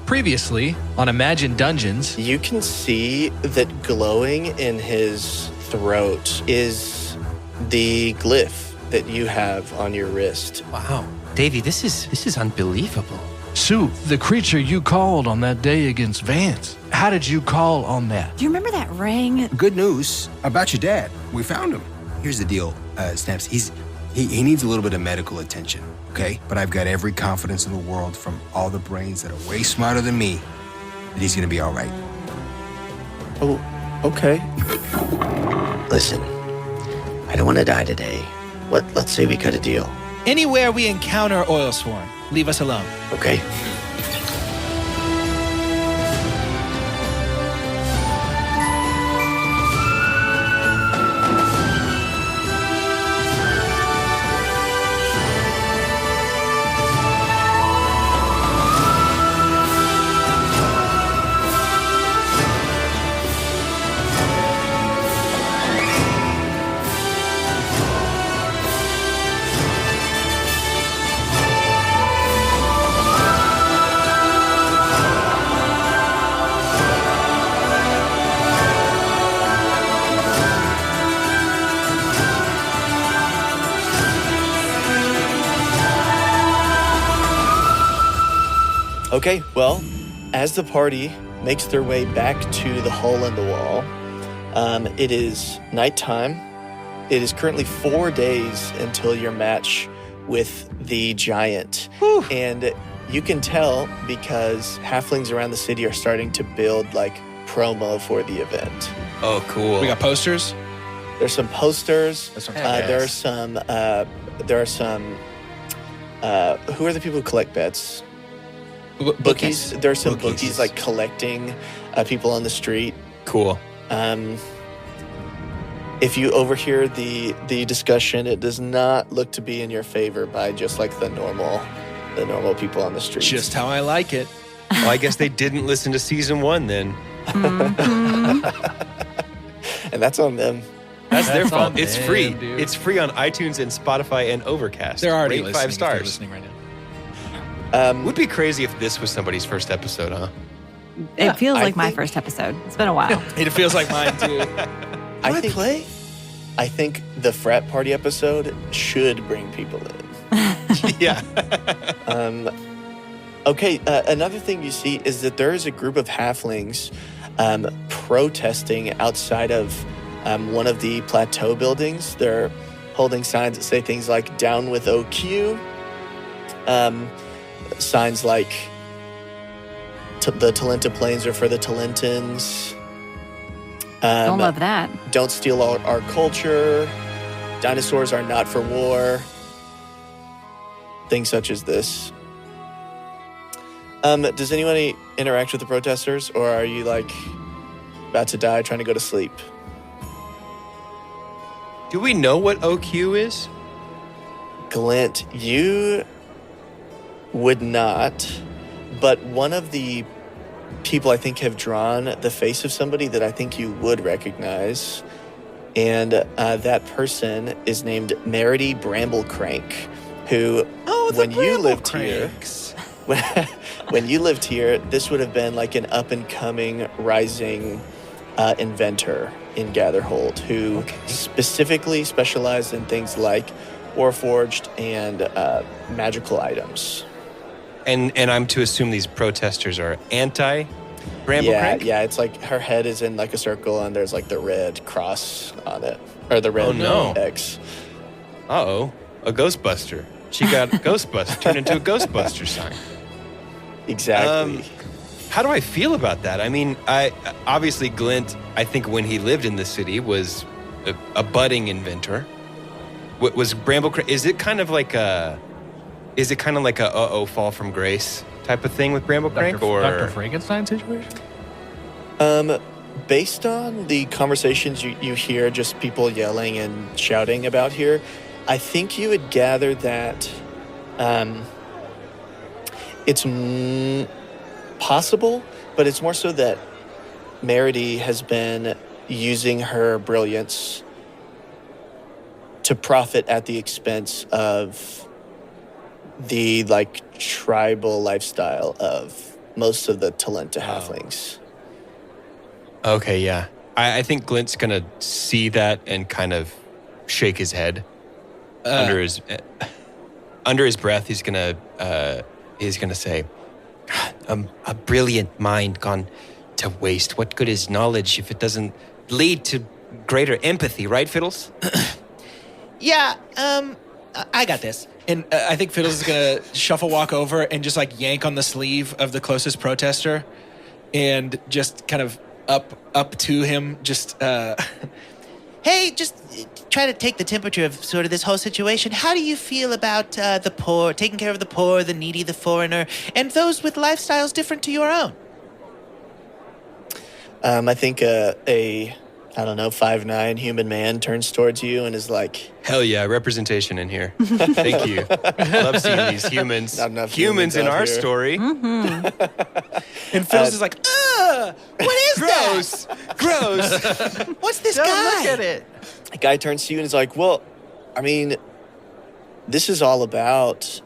Previously on Imagine Dungeons. You can see that glowing in his throat is the glyph that you have on your wrist. Wow. Davey, this is unbelievable. Sue, the creature you called on that day against Vance. How did you call on that? Do you remember that ring? Good news about your dad. We found him. Here's the deal, Snaps. He needs a little bit of medical attention, okay? But I've got every confidence in the world from all the brains that are way smarter than me that he's gonna be all right. Oh, okay. Listen, I don't want to die today. Let's say we cut a deal. Anywhere we encounter Oilsworn, leave us alone. Okay? Okay, well, as the party makes their way back to the hole in the wall, it is nighttime. It is currently 4 days until your match with the giant. Whew. And you can tell because halflings around the city are starting to build like promo for the event. Oh, cool. We got posters. There's some posters. That's what There are some. Who are the people who collect bets? Bookies. There are some bookies like collecting people on the street. Cool. If you overhear the discussion, it does not look to be in your favor by just like the normal people on the street. Just how I like it. Well, I guess they didn't listen to season 1 then. And that's on them. That's their That's fault. on It's them, free. dude. It's free on iTunes and Spotify and Overcast. They're already Rate listening. 5 if they're stars. listening right now. Would be crazy if this was somebody's first episode, huh? It feels I like my think- first episode. It's been a while. It feels like mine too. I think the frat party episode should bring people in. Yeah. Okay, another thing you see is that there is a group of halflings protesting outside of one of the plateau buildings. They're holding signs that say things like "Down with OQ," signs like "The Talenta Plains are for the Talentans." Don't love that. "Don't steal our culture." "Dinosaurs are not for war." Things such as this. Does anybody interact with the protesters, or are you like about to die trying to go to sleep? Do we know what OQ is? Glint, you would not, but one of the people I think have drawn the face of somebody that I think you would recognize, and that person is named Merity Bramblecrank, who, when you lived here, when you lived here, this would have been like an up-and-coming, rising inventor in Gatherhold, who specifically specialized in things like Warforged and magical items. And I'm to assume these protesters are anti-Bramblecrank? Yeah, it's like her head is in like a circle and there's like the red cross on it, or the red X. Uh-oh, a Ghostbuster. She got turned into a Ghostbuster sign. Exactly. How do I feel about that? I mean, obviously Glint, I think when he lived in the city, was a budding inventor. Was Bramblecrank? Is it kind of like a fall from grace type of thing with Bramblecrank, or Dr. Frankenstein situation? Based on the conversations you hear, just people yelling and shouting about here, I think you would gather that it's possible, but it's more so that Merity has been using her brilliance to profit at the expense of the tribal lifestyle of most of the Talenta halflings. Okay, yeah. I think Glint's gonna see that and kind of shake his head under his breath. He's gonna say, "A brilliant mind gone to waste. What good is knowledge if it doesn't lead to greater empathy, right, Fiddles?" Yeah, I got this. And I think Fiddles is going to shuffle walk over and just like yank on the sleeve of the closest protester and just kind of up to him, just, hey, just try to take the temperature of sort of this whole situation. How do you feel about the poor, taking care of the poor, the needy, the foreigner, and those with lifestyles different to your own? I think I don't know, 5'9" human man turns towards you and is like, "Hell yeah, representation in here. Thank you. Love seeing these humans. Not enough humans in our here." story." And Fiddles is like, what is Gross. Gross. that? What's this Don't guy? look at it. The guy turns to you and is like, well, I mean, this is all about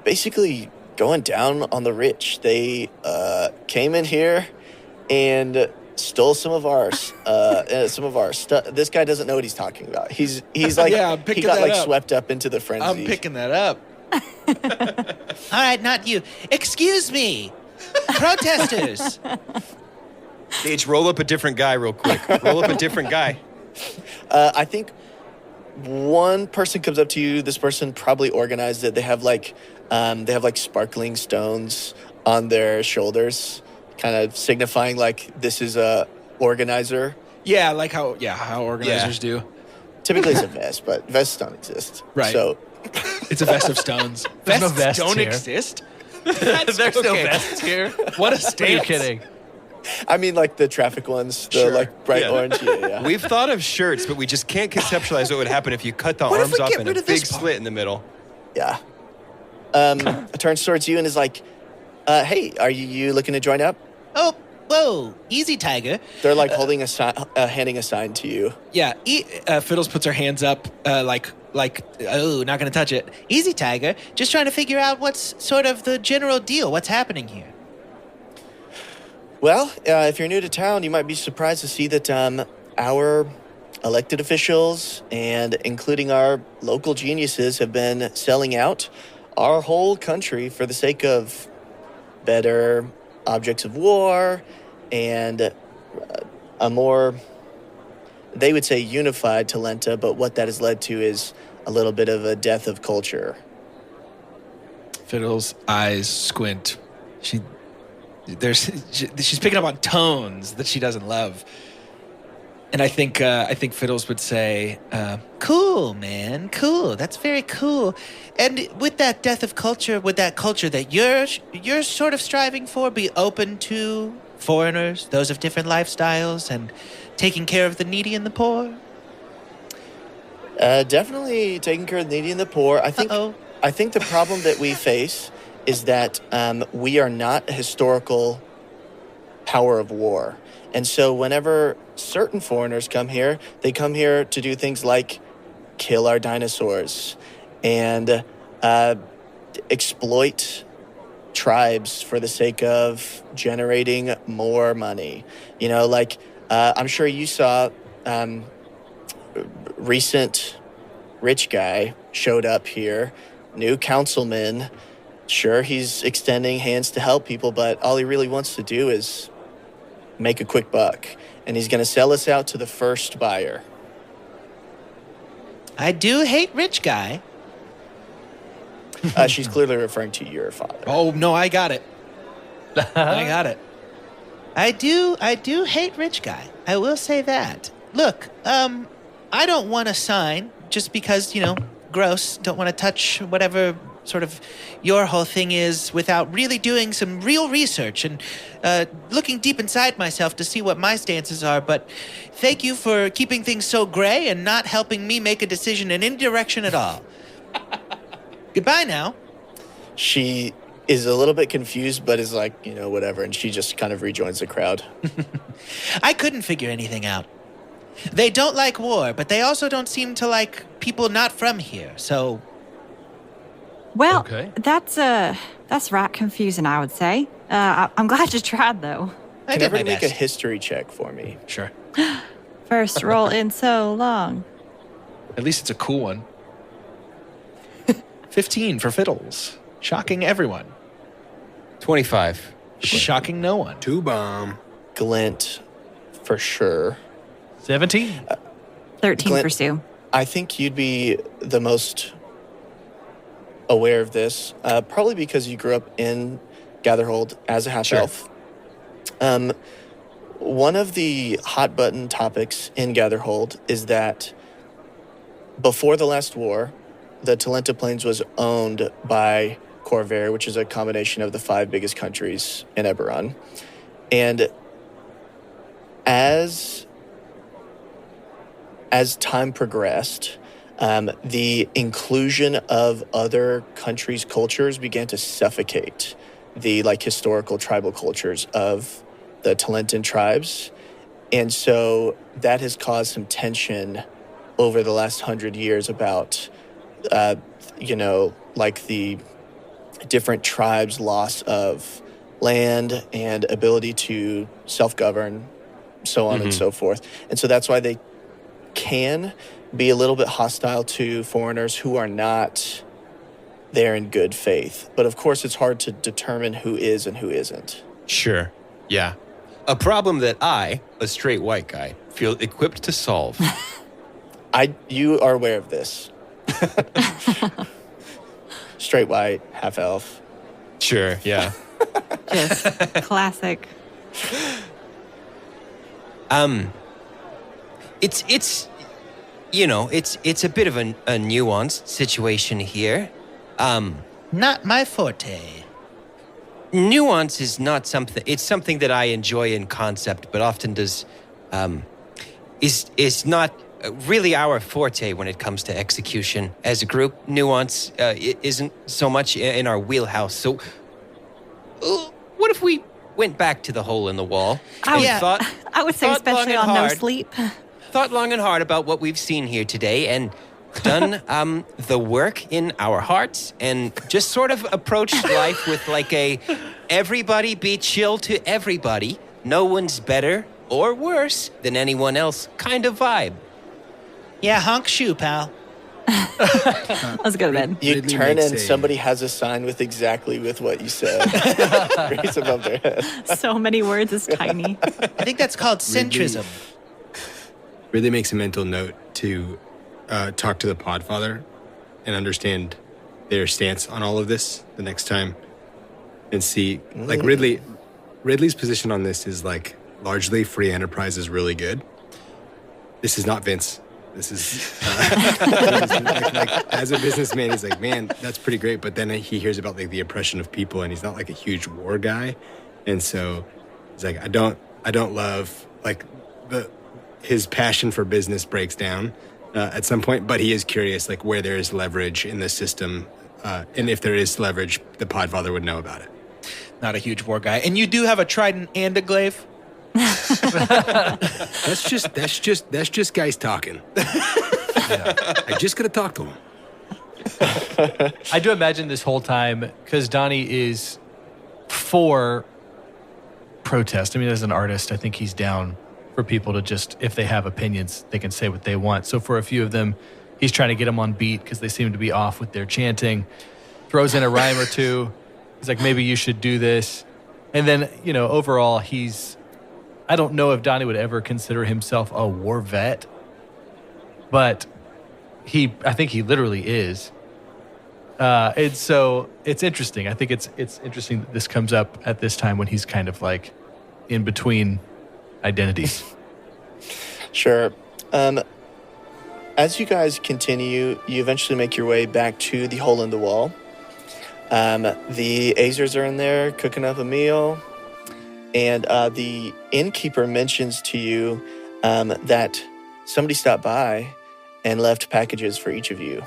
basically going down on the rich. They came in here and stole some of our stuff. This guy doesn't know what he's talking about. He's like, Yeah, I'm he picking got that like up. swept up into the frenzy. I'm picking that up. All right, not you. Excuse me. Protesters. Gage, roll up a different guy real quick. Roll up a different guy. I think one person comes up to you. This person probably organized it. They have like sparkling stones on their shoulders, kind of signifying like this is a organizer. Yeah, like how organizers do. Typically it's a vest, but vests don't exist. Right. So It's a vest of stones. There's no Vests vests don't here. exist? There's no okay. vests here. What a What are you stance. kidding? I mean like the traffic ones, the Sure. like bright Yeah. orange. Yeah. We've thought of shirts, but we just can't conceptualize what would happen if you cut the What if arms we off get and a rid of big this part? slit in the middle. Yeah. Turns towards you and is like, hey, are you looking to join up? Oh, whoa. Easy, Tiger. They're like holding a sign, handing a sign to you. Yeah, Fiddles puts her hands up like, oh, not going to touch it. Easy, Tiger. Just trying to figure out what's sort of the general deal. What's happening here? Well, if you're new to town, you might be surprised to see that our elected officials and including our local geniuses have been selling out our whole country for the sake of better objects of war and a more, they would say, unified Talenta, but what that has led to is a little bit of a death of culture. Fiddles' eyes squint. She's picking up on tones that she doesn't love. And I think Fiddles would say, Cool, man. Cool. That's very cool. And with that death of culture, would that culture that you're sort of striving for be open to foreigners, those of different lifestyles, and taking care of the needy and the poor? Definitely taking care of the needy and the poor. I think the problem that we face is that we are not a historical power of war. And so whenever certain foreigners come here, they come here to do things like kill our dinosaurs and exploit tribes for the sake of generating more money. You know, like I'm sure you saw recent rich guy showed up here, new councilman. Sure, he's extending hands to help people, but all he really wants to do is make a quick buck. And he's going to sell us out to the first buyer. I do hate rich guy. She's clearly referring to your father. oh, no, I got it. I got it. I do hate rich guy. I will say that. Look, I don't want to sign just because, gross, don't want to touch whatever sort of your whole thing is without really doing some real research and looking deep inside myself to see what my stances are. But thank you for keeping things so gray and not helping me make a decision in any direction at all. Goodbye now. She is a little bit confused, but is like, whatever. And she just kind of rejoins the crowd. I couldn't figure anything out. They don't like war, but they also don't seem to like people not from here. So Well, Okay. that's right confusing, I would say. I'm glad you tried, though. I Can did my everybody make a best. history check for me? Sure. First roll in so long. At least it's a cool one. 15 for Fiddles. Shocking everyone. 25. Shocking no one. 2 bomb. Glint, for sure. 17. 13 Glint- for Sue. I think you'd be the most aware of this, probably because you grew up in Gatherhold as a half-elf. One of the hot button topics in Gatherhold is that before the last war, the Talenta Plains was owned by Corvair, which is a combination of the 5 biggest countries in Eberron. And as time progressed, the inclusion of other countries' cultures began to suffocate the historical tribal cultures of the Talentan tribes. And so that has caused some tension over the last 100 years about, the different tribes' loss of land and ability to self-govern, so on and so forth. And so that's why they can be a little bit hostile to foreigners who are not there in good faith. But of course, it's hard to determine who is and who isn't. Sure. Yeah. A problem that I, a straight white guy, feel equipped to solve. You are aware of this. Straight white, half elf. Sure, yeah. Just classic. It's a bit of a nuanced situation here. Not my forte. Nuance is not something. It's something that I enjoy in concept, but often is not really our forte when it comes to execution as a group. Nuance isn't so much in our wheelhouse. So, what if we went back to the hole in the wall? I would say, thought especially long on and no hard. sleep. Thought long and hard about what we've seen here today and done the work in our hearts and just sort of approached life with everybody be chill to everybody. No one's better or worse than anyone else kind of vibe. Yeah, honk shoe, pal. Let's go to bed. You Ridley turn makes and a- somebody has a sign with exactly with what you said. Raise above their head. So many words is tiny. I think that's called centrism. Ridley makes a mental note to talk to the Podfather and understand their stance on all of this the next time and see, Ridley's position on this is largely free enterprise is really good. This is not Vince. This is as a businessman, he's like, man, that's pretty great. But then he hears about the oppression of people, and he's not a huge war guy, and so he's like, I don't love his passion for business breaks down at some point. But he is curious where there is leverage in the system, and if there is leverage, the Podfather would know about it. Not a huge war guy. And you do have a trident and a glaive? That's just guys talking. I just gotta talk to him. I do imagine this whole time, because Donnie is for protest. I mean, as an artist, I think he's down for people to just, if they have opinions, they can say what they want. So for a few of them, he's trying to get them on beat because they seem to be off with their chanting. Throws in a rhyme or two. He's like, maybe you should do this. And then, overall, I don't know if Donnie would ever consider himself a war vet, but I think he literally is. And so it's interesting. I think it's interesting that this comes up at this time when he's kind of in between identities. Sure. As you guys continue, you eventually make your way back to the hole in the wall. The Azers are in there cooking up a meal. And the innkeeper mentions to you that somebody stopped by and left packages for each of you.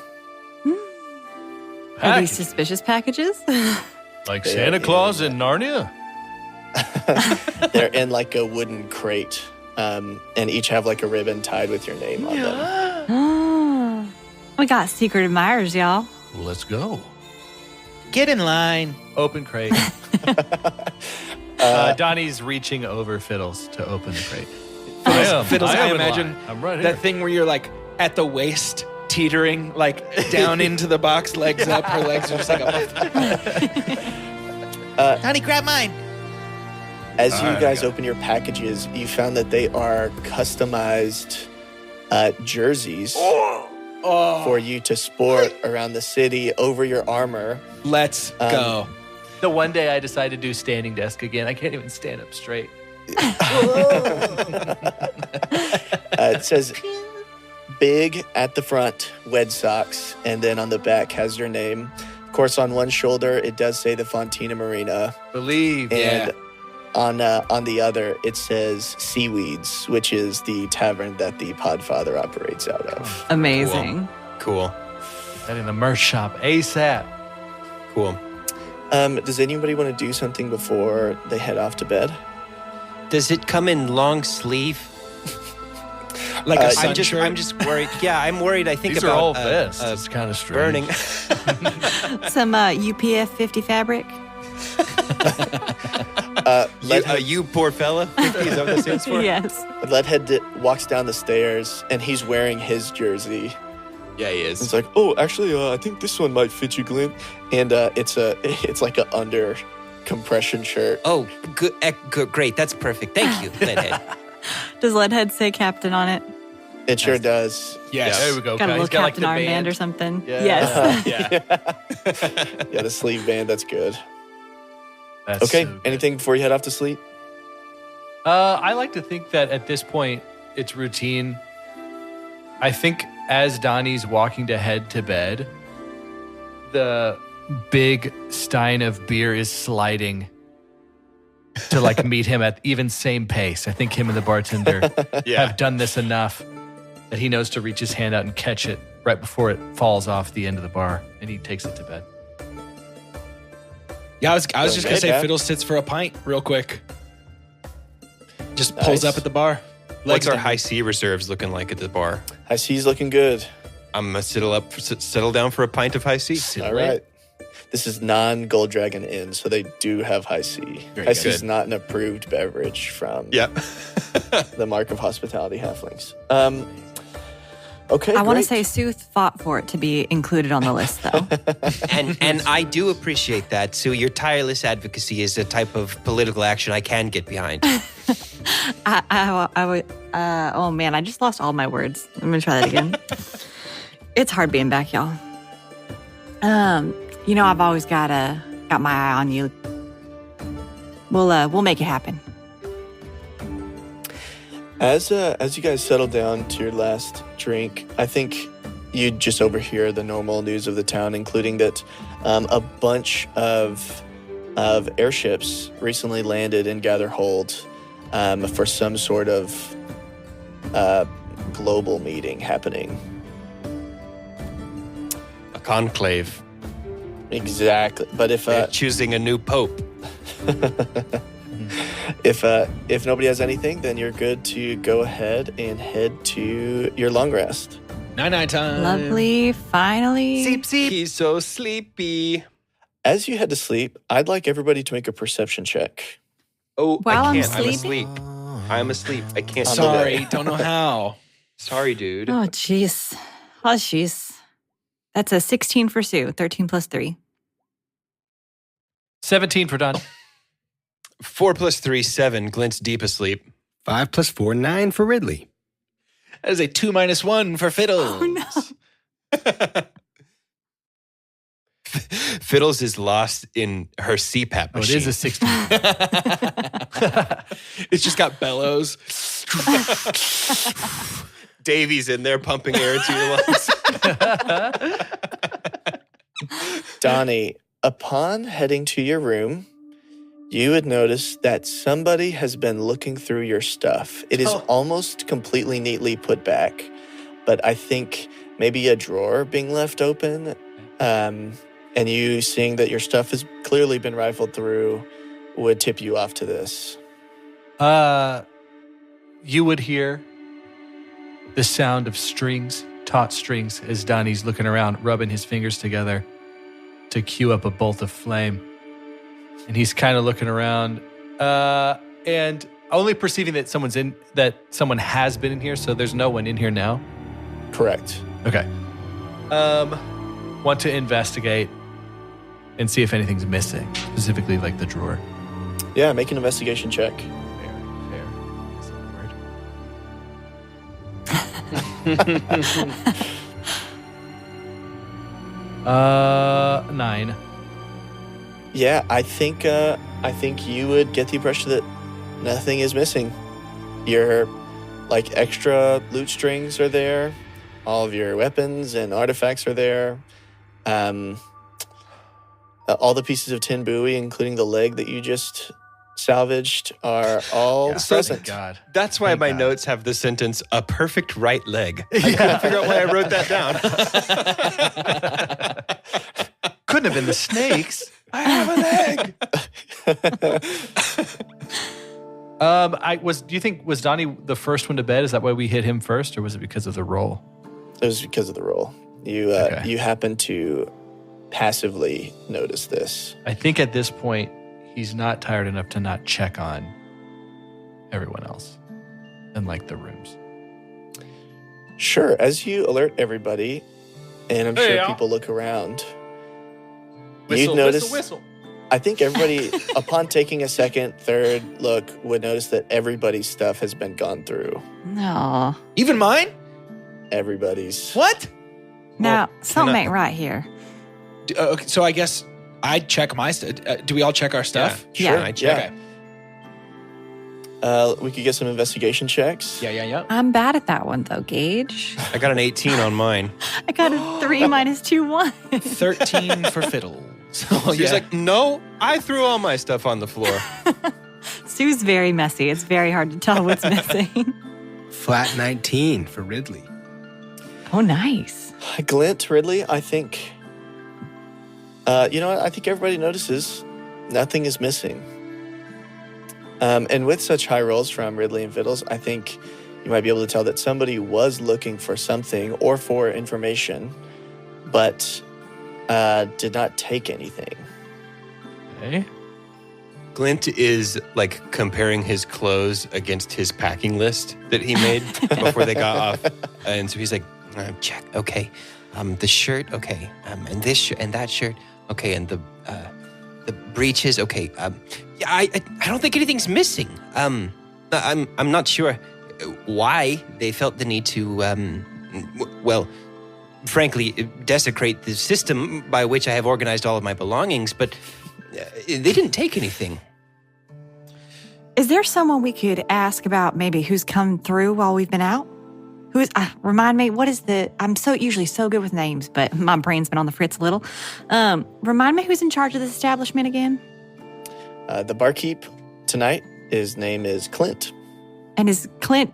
Are these suspicious packages? Like Santa Claus in Narnia? They're in a wooden crate, and each have a ribbon tied with your name on them. We got secret admirers, y'all. Let's go. Get in line. Open crate. Donnie's reaching over Fiddles to open the crate. Fiddles, I in imagine line. I'm right that here. thing where you're like at the waist, teetering like down into the box, legs up. Her legs are just like up. Donnie, grab mine. As you guys open your packages, you found that they are customized jerseys for you to sport around the city over your armor. Let's go. The one day I decide to do standing desk again, I can't even stand up straight. It says big at the front, Wed Socks, and then on the back has your name. Of course, on one shoulder, it does say the Fontina Marina. Believe. And on the other, it says Seaweeds, which is the tavern that the Podfather operates out of. Amazing. Cool. That in the merch shop ASAP. Cool. Does anybody want to do something before they head off to bed? Does it come in long sleeve? Like a sun shirt? I'm just worried. Yeah, I'm worried. I think These about are all vests. It's kind of strange. burning. Some UPF 50 fabric. You poor fella. 50, is that what that stands for? Yes. Leadhead walks down the stairs, and he's wearing his jersey. Yeah, he is. It's like, oh, actually, I think this one might fit you, Glint. And it's like a under compression shirt. Oh, good, great. That's perfect. Thank you, Leadhead. Does Leadhead say captain on it? It sure does. Yes. There we go. Got a He's little like captain the armband band or something? Yeah. Yes. Yeah, the sleeve band. That's good. That's Okay. so good. Anything before you head off to sleep? I like to think that at this point, it's routine. I think as Donnie's walking to head to bed, the big stein of beer is sliding to like meet him at even same pace. I think him and the bartender have done this enough that he knows to reach his hand out and catch it right before it falls off the end of the bar, and he takes it to bed. Yeah, I was just going to say Yeah. Fiddle sits for a pint real quick. Just pulls up at the bar. What's our down. high C reserves looking like at the bar? I see he's looking good. I'm gonna settle down for a pint of high C. All right. This is non-Gold Dragon Inn, so they do have high C. High C is not an approved beverage from the Mark of Hospitality Halflings. Okay, I want to great. say Sooth fought for it to be included on the list, though. And I do appreciate that, Sue. Your tireless advocacy is a type of political action I can get behind. Oh man, I just lost all my words. I'm gonna try that again. It's hard being back, y'all. I've always got my eye on you. We'll make it happen. As you guys settle down to your last drink, I think you just overhear the normal news of the town, including that a bunch of airships recently landed in Gatherhold for some sort of global meeting happening. A conclave. Exactly, but if They're choosing a new pope. if nobody has anything, then you're good to go ahead and head to your long rest. Night time. Lovely, finally. Sleep. He's so sleepy. As you head to sleep, I'd like everybody to make a perception check. Oh, While I I'm can't. I'm sleeping? asleep. I'm asleep. I can't. Sorry, don't know how. Sorry, dude. Oh, jeez. Oh, jeez. That's a 16 for Sue, 13 plus 3. 17 for Don. 4 + 3, 7. Glint's deep asleep. 5 + 4, 9 for Ridley. That is a 2 - 1 for Fiddle. Oh, no. Fiddles is lost in her CPAP Oh, it machine. is a 16. It's just got bellows. Davy's in there pumping air into your lungs. Donnie, upon heading to your room, you would notice that somebody has been looking through your stuff. It is almost completely neatly put back, but I think maybe a drawer being left open, and you seeing that your stuff has clearly been rifled through would tip you off to this. You would hear the sound of strings, taut strings, as Donnie's looking around, rubbing his fingers together. to cue up a bolt of flame. And he's kind of looking around and only perceiving that someone has been in here, so there's no one in here now. Correct. Okay. Want to investigate and see if anything's missing, specifically like the drawer. Yeah, make an investigation check. Fair. That's the word. 9. Yeah, I think you would get the impression that nothing is missing. Your extra loot strings are there. All of your weapons and artifacts are there. All the pieces of tin buoy, including the leg that you just salvaged, are all present. God. That's why my notes have the sentence, a perfect right leg. I couldn't figure out why I wrote that down. Couldn't have been the snakes. I have a leg. Do you think, was Donnie the first one to bed? Is that why we hit him first, or was it because of the roll? It was because of the roll. You happen to passively notice this. I think at this point, he's not tired enough to not check on everyone else and the rooms. Sure. As you alert everybody, and I'm sure people look around, Whistle, you'd notice. whistle. I think everybody, upon taking a second, third look, would notice that everybody's stuff has been gone through. No. Even mine? Everybody's. What? Now, something ain't right here. Okay, so I guess I'd check my stuff. Do we all check our stuff? Yeah. Sure, I check. Okay. We could get some investigation checks. Yeah. I'm bad at that one, though, Gage. I got an 18 on mine. I got a 3 minus 2, 1. 13 for fiddles. So, She's like, no, I threw all my stuff on the floor. Sue's very messy. It's very hard to tell what's missing. Flat 19 for Ridley. Oh, nice. Glint, Ridley, I think. You know what? I think everybody notices nothing is missing. And with such high rolls from Ridley and Fiddles, I think you might be able to tell that somebody was looking for something or for information, but did not take anything. Okay. Glint is comparing his clothes against his packing list that he made before they got off. And so he's like, check, okay. The shirt, okay. And this shirt and that shirt, okay. And the breeches, okay. I don't think anything's missing. I'm not sure why they felt the need to, frankly, desecrate the system by which I have organized all of my belongings, but they didn't take anything. Is there someone we could ask about maybe who's come through while we've been out? Who is, remind me, what is I'm usually so good with names, but my brain's been on the fritz a little. Remind me who's in charge of this establishment again? The barkeep tonight, his name is Clint. And is Clint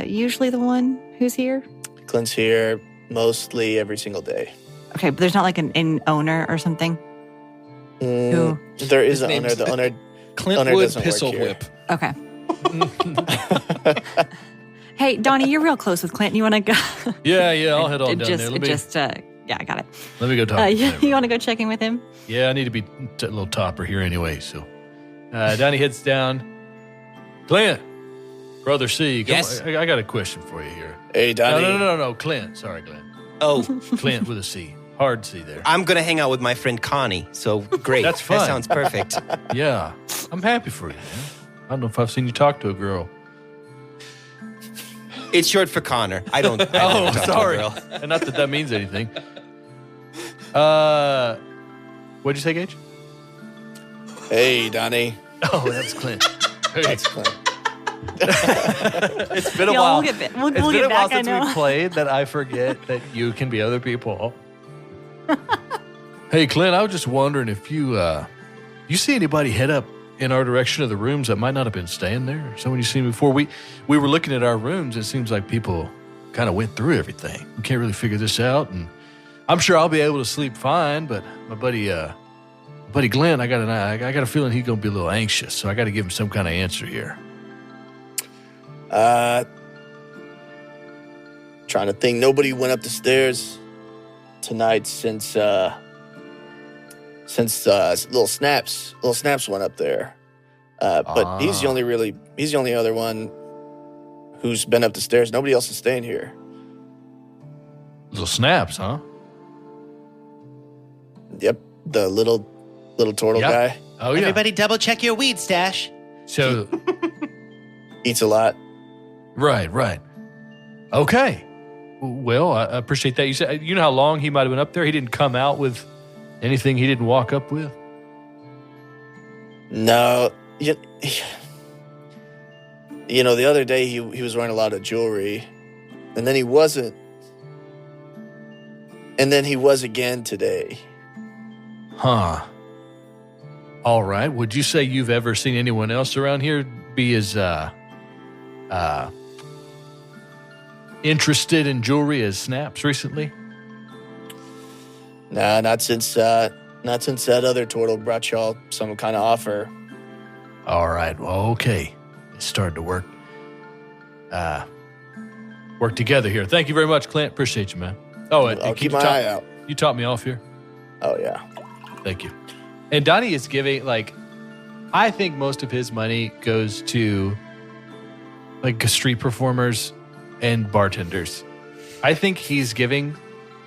usually the one who's here? Clint's here mostly every single day. Okay, but there's not an owner or something? Who? There is His an owner. name's The owner Glintwood doesn't Pistol work here. Whip. Okay. Hey, Donnie, you're real close with Clint. You want to go? Yeah, I'll head on down there. Yeah, I got it. Let me go talk to him. You want to go check in with him? Yeah, I need to be a little topper here anyway, so. Donnie heads down. Clint, Brother C, Yes? I got a question for you here. Hey, Donnie. No, Clint. Sorry, Clint. Oh, Clint with a C. Hard C there. I'm going to hang out with my friend Connie, so great. That's fun. That sounds perfect. Yeah, I'm happy for you, man. I don't know if I've seen you talk to a girl. It's short for Connor. I don't Oh, talk to a sorry. girl. And not that means anything. What'd you say, Gage? Hey, Donnie. Oh, that's Clint. Hey. That's Clint. It's been a Y'all, while. we'll get It's we'll been get a while back, I since know. we played that I forget that you can be other people. Hey, Clint, I was just wondering if you see anybody head up in our direction of the rooms that might not have been staying there? Someone you've seen before? We were looking at our rooms. It seems like people kind of went through everything. We can't really figure this out, and I'm sure I'll be able to sleep fine. But my buddy Glenn, I got a feeling he's gonna be a little anxious. So I got to give him some kind of answer here. Trying to think. Nobody went up the stairs tonight since since little snaps went up there. But he's the only other one who's been up the stairs. Nobody else is staying here. Little snaps, huh? Yep, the little turtle guy. Oh, yeah. Everybody double check your weed stash. So, Eats a lot. right. Okay. Well, I appreciate that. You said, you know how long he might have been up there? He didn't come out with anything he didn't walk up with? No, you know, the other day he was wearing a lot of jewelry, and then he wasn't, and then he was again today. Huh. All right. Would you say you've ever seen anyone else around here be as interested in jewelry as Snaps recently? Nah, not since that other turtle brought y'all some kind of offer. All right. Well, okay. It's starting to work together here. Thank you very much, Clint. Appreciate you, man. Oh, and I'll keep my eye out. You taught me off here. Oh yeah. Thank you. And Donnie is giving, I think most of his money goes to street performers and bartenders. I think he's giving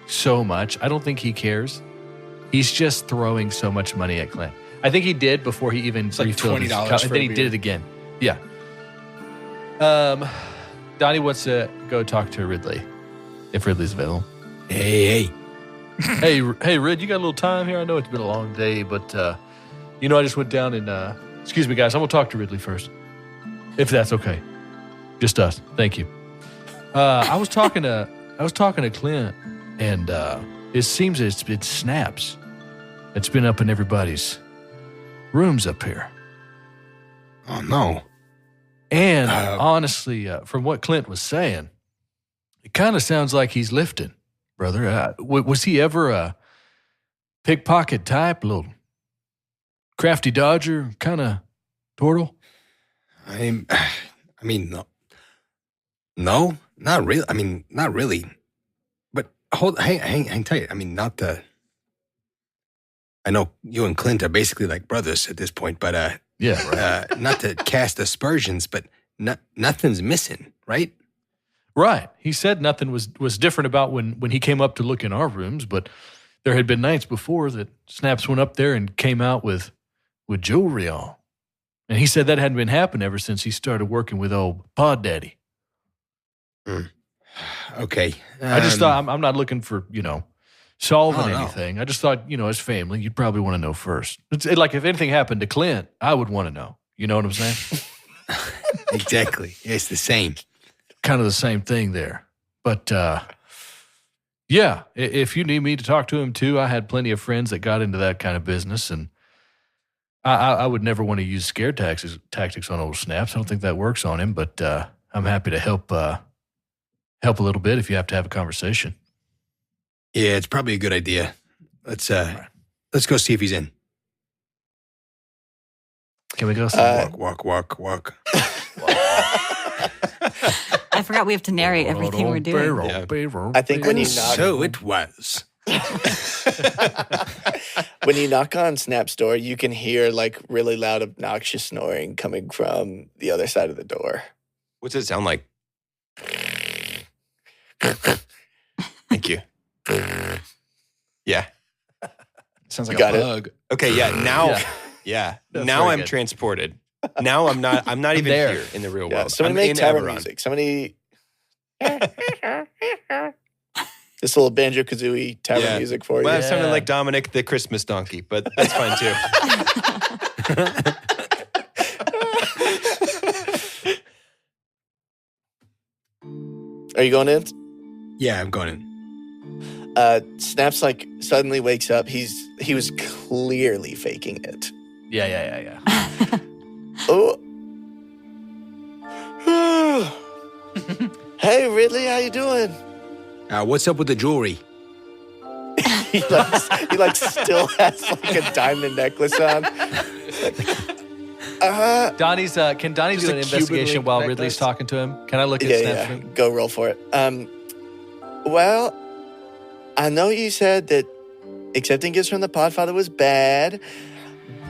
so much. I don't think he cares. He's just throwing so much money at Clint. I think he did before he even refilled his cup, and then he did it again. Yeah. Donnie wants to go talk to Ridley, if Ridley's available. Hey. Hey, Rid, you got a little time here? I know it's been a long day, but I just went down and excuse me, guys. I'm gonna talk to Ridley first, if that's okay. Just us. Thank you. I was talking to Clint, and it seems it's Snaps. It's been up in everybody's rooms up here. Oh no. And honestly, from what Clint was saying, it kind of sounds like he's lifting, brother. Was he ever a pickpocket type, little crafty dodger kind of turtle? No, not really. Not really. But hang tight. I know you and Clint are basically like brothers at this point, but yeah, right. Not to cast aspersions, but nothing's missing, right? Right. He said nothing was different about when he came up to look in our rooms, but there had been nights before that Snaps went up there and came out with jewelry on. And he said that hadn't been happening ever since he started working with old Pod Daddy. Okay. I just thought, I'm not looking for, solving anything. I just thought, as family, you'd probably want to know first. It's like if anything happened to Clint, I would want to know. You know what I'm saying? Exactly. It's the same. Kind of the same thing there. But, yeah, if you need me to talk to him too, I had plenty of friends that got into that kind of business, and I would never want to use scare tactics on old Snaps. I don't think that works on him, but I'm happy to help a little bit if you have to have a conversation. Yeah, it's probably a good idea. Let's go see if he's in. Can we go? Walk. I forgot we have to narrate everything we're doing. I think when you knock, so it was. when you knock on Snap's door, you can hear really loud, obnoxious snoring coming from the other side of the door. What's it sound like? Thank you. Yeah. Sounds like You a got it. bug. Okay, yeah, now That's now very I'm good. transported. Now I'm not even there. here in the real Yeah, world. somebody I'm make in tavern Eberron. music. Somebody. This little banjo kazooie tavern music for Well, you. it sounded like Dominic the Christmas donkey, but that's fine too. Are you going in? Yeah, I'm going in. Snaps suddenly wakes up. He was clearly faking it. Yeah. Oh. Hey Ridley, how you doing? What's up with the jewelry? He still has a diamond necklace on. Donnie's. Can Donnie Just do a an Cuban investigation link while necklace? Ridley's talking to him? Can I look at Snaps' ring? Go roll for it. Well, I know you said that accepting gifts from the Podfather was bad,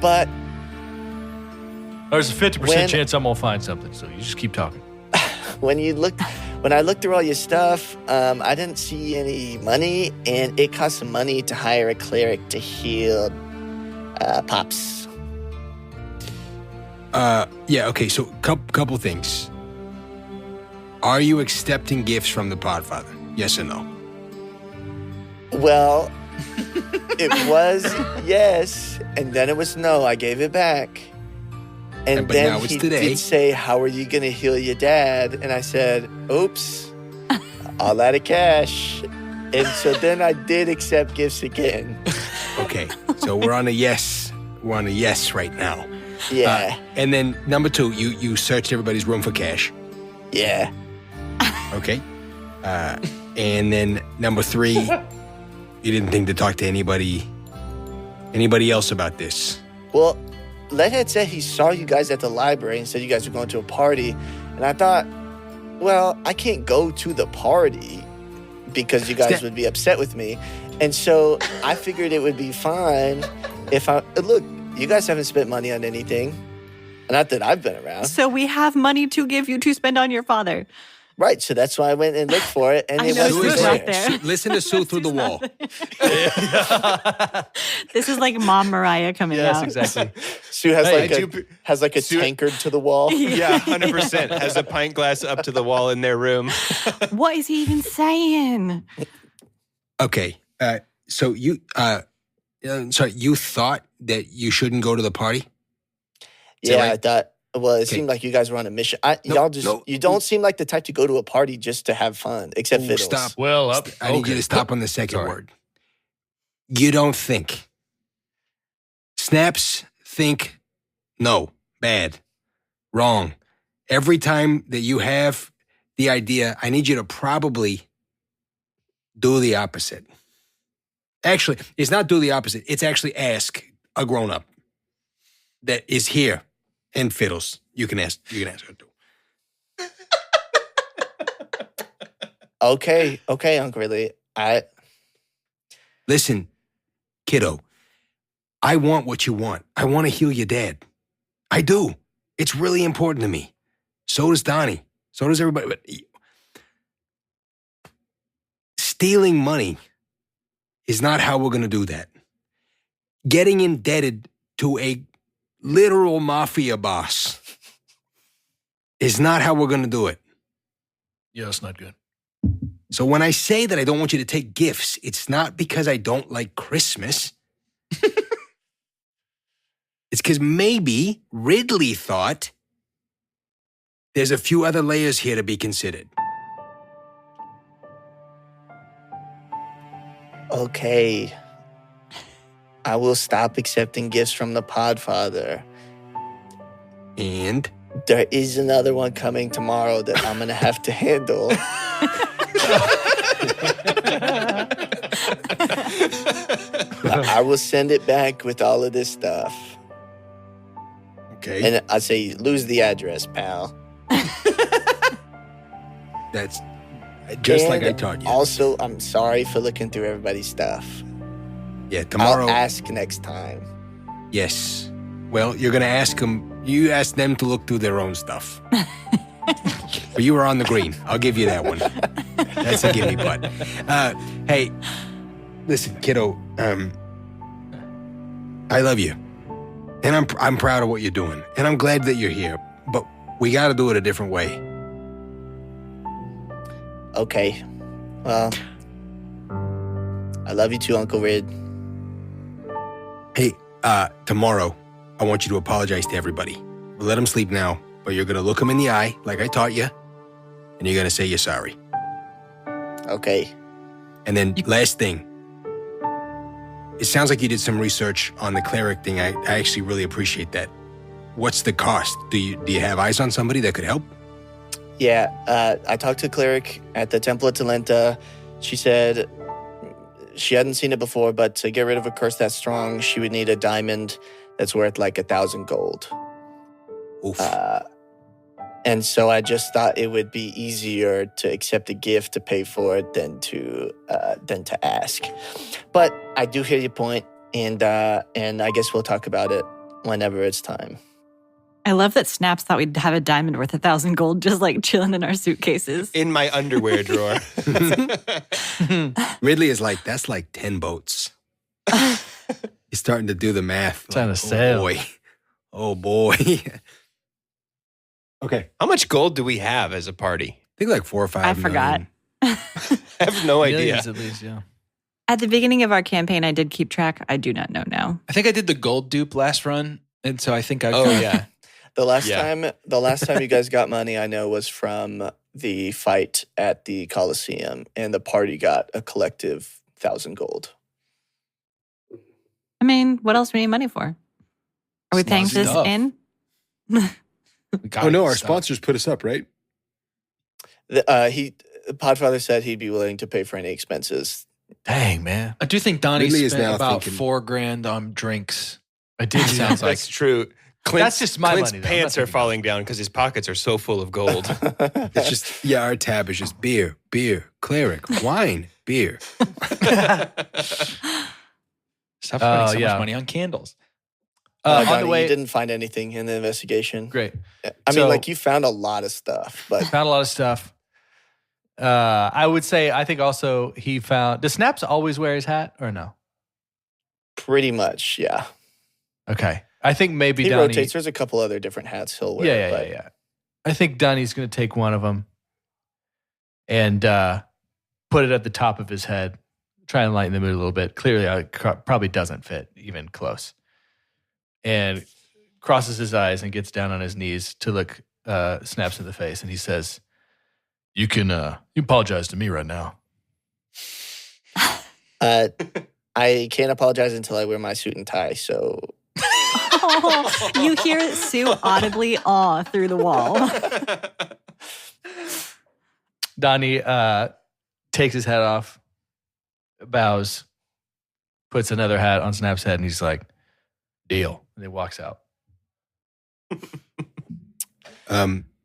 but There's a 50% When- chance I'm gonna find something, so you just keep talking. when I looked through all your stuff, I didn't see any money, and it cost some money to hire a cleric to heal Pops. Yeah, okay, so couple things. Are you accepting gifts from the Podfather? Yes or no? Well, it was yes, and then it was no. I gave it back. And But then now it's he today. did say, "How are you going to heal your dad?" And I said, "Oops, all out of cash." And so then I did accept gifts again. Okay, so we're on a yes. We're on a yes right now. Yeah, And then number 2, you searched everybody's room for cash. yeah. Okay. And then number 3, you didn't think to talk to anybody else about this. Well, Leadhead said he saw you guys at the library and said you guys were going to a party. And I thought, well, I can't go to the party because you guys would be upset with me. And so I figured it would be fine if look, you guys haven't spent money on anything. Not that I've been around. So we have money to give you to spend on your father. Right, so that's why I went and looked for it, and I it know wasn't Sue's there. not there. Listen to Sue through the wall. This is like Mom Mariah coming Yes, out. exactly. Sue has Hey, like a Sue- tankard to the wall. Yeah, 100%. Has a pint glass up to the wall in their room. What is he even saying? Okay. So you you thought that you shouldn't go to the party? Is that Yeah, right? I thought. Well, it Okay. seemed like you guys were on a mission. No, You don't seem like the type to go to a party just to have fun, except Ooh, Fiddles. stop. Well, I need you to stop on the second Sorry. word. You don't think. Snaps think no, bad, wrong. Every time that you have the idea, I need you to probably do the opposite. Actually, it's not do the opposite. It's actually ask a grown-up that is here and Fiddles. You can ask her too. Okay, Uncle Ridley. Listen, kiddo, I want what you want. I want to heal your dad. I do. It's really important to me. So does Donnie. So does everybody. But stealing money is not how we're going to do that. Getting indebted to a literal mafia boss is not how we're going to do it. Yeah, that's not good. So when I say that I don't want you to take gifts, it's not because I don't like Christmas. It's because maybe Ridley thought there's a few other layers here to be considered. Okay. I will stop accepting gifts from the Podfather. And There is another one coming tomorrow that I'm going to have to handle. I will send it back with all of this stuff. okay, And I say, lose the address, pal. that's just like I And taught you. Also, I'm sorry for looking through everybody's stuff. Yeah, tomorrow. I'll ask next time. Yes. Well, you're going to ask them. You ask them to look through their own stuff. But you were on the green. I'll give you that one. That's a gimme butt. Hey, listen, kiddo. I love you, and I'm proud of what you're doing, and I'm glad that you're here. But we got to do it a different way. Okay. Well, I love you too, Uncle Rid. Hey, tomorrow, I want you to apologize to everybody. We'll let them sleep now, but you're gonna look them in the eye, like I taught you, and you're gonna say you're sorry. Okay. And then last thing, it sounds like you did some research on the cleric thing. I actually really appreciate that. What's the cost? Do you have eyes on somebody that could help? Yeah, I talked to a cleric at the Temple of Talenta. She said she hadn't seen it before, but to get rid of a curse that strong, she would need a diamond that's worth like 1,000 gold. Oof. And so I just thought it would be easier to accept a gift to pay for it than to ask. But I do hear your point, and I guess we'll talk about it whenever it's time. I love that Snaps thought we'd have a diamond worth 1,000 gold just like chilling in our suitcases. In my underwear drawer. Ridley is like, that's like 10 boats. He's starting to do the math. Trying to sail. Oh, boy. Okay. How much gold do we have as a party? I think like 4 or 5 I forgot. million. I have no idea. Millions at least, yeah. At the beginning of our campaign, I did keep track. I do not know now. I think I did the gold dupe last run, and so I think I. Oh, yeah. The last time you guys got money, I know, was from the fight at the Coliseum, and the party got a collective 1,000 gold. I mean, what else do we need money for? Are we paying this Stuff. in? Oh, no, our sponsors put us up, right? Podfather said he'd be willing to pay for any expenses. Dang, man. I do think Donnie Ridley is spent now about thinking- $4,000 on drinks. I did sounds like That's true. That's just my Clint's money, though. pants I'm are not falling down because his pockets are so full of gold. It's just, yeah, our tab is just beer, cleric, wine, beer. Stop spending so yeah. much money on candles. on Donnie, the way. you didn't find anything in the investigation. Great. I So- mean, like, you found a lot of stuff, but Found a lot of stuff. I would say, I think also he found. Does Snaps always wear his hat or no? pretty much, yeah. Okay. I think maybe He Donnie. rotates. There's a couple other different hats he'll wear. Yeah. I think Donnie's going to take one of them and put it at the top of his head, try and lighten the mood a little bit. Clearly, it probably doesn't fit even close. And crosses his eyes and gets down on his knees to look Snaps in the face, and he says, "You can apologize to me right now." I can't apologize until I wear my suit and tie, so... Oh, you hear Sue audibly awe through the wall. Donnie takes his hat off, bows, puts another hat on Snap's head, and he's like, "Deal." And he walks out.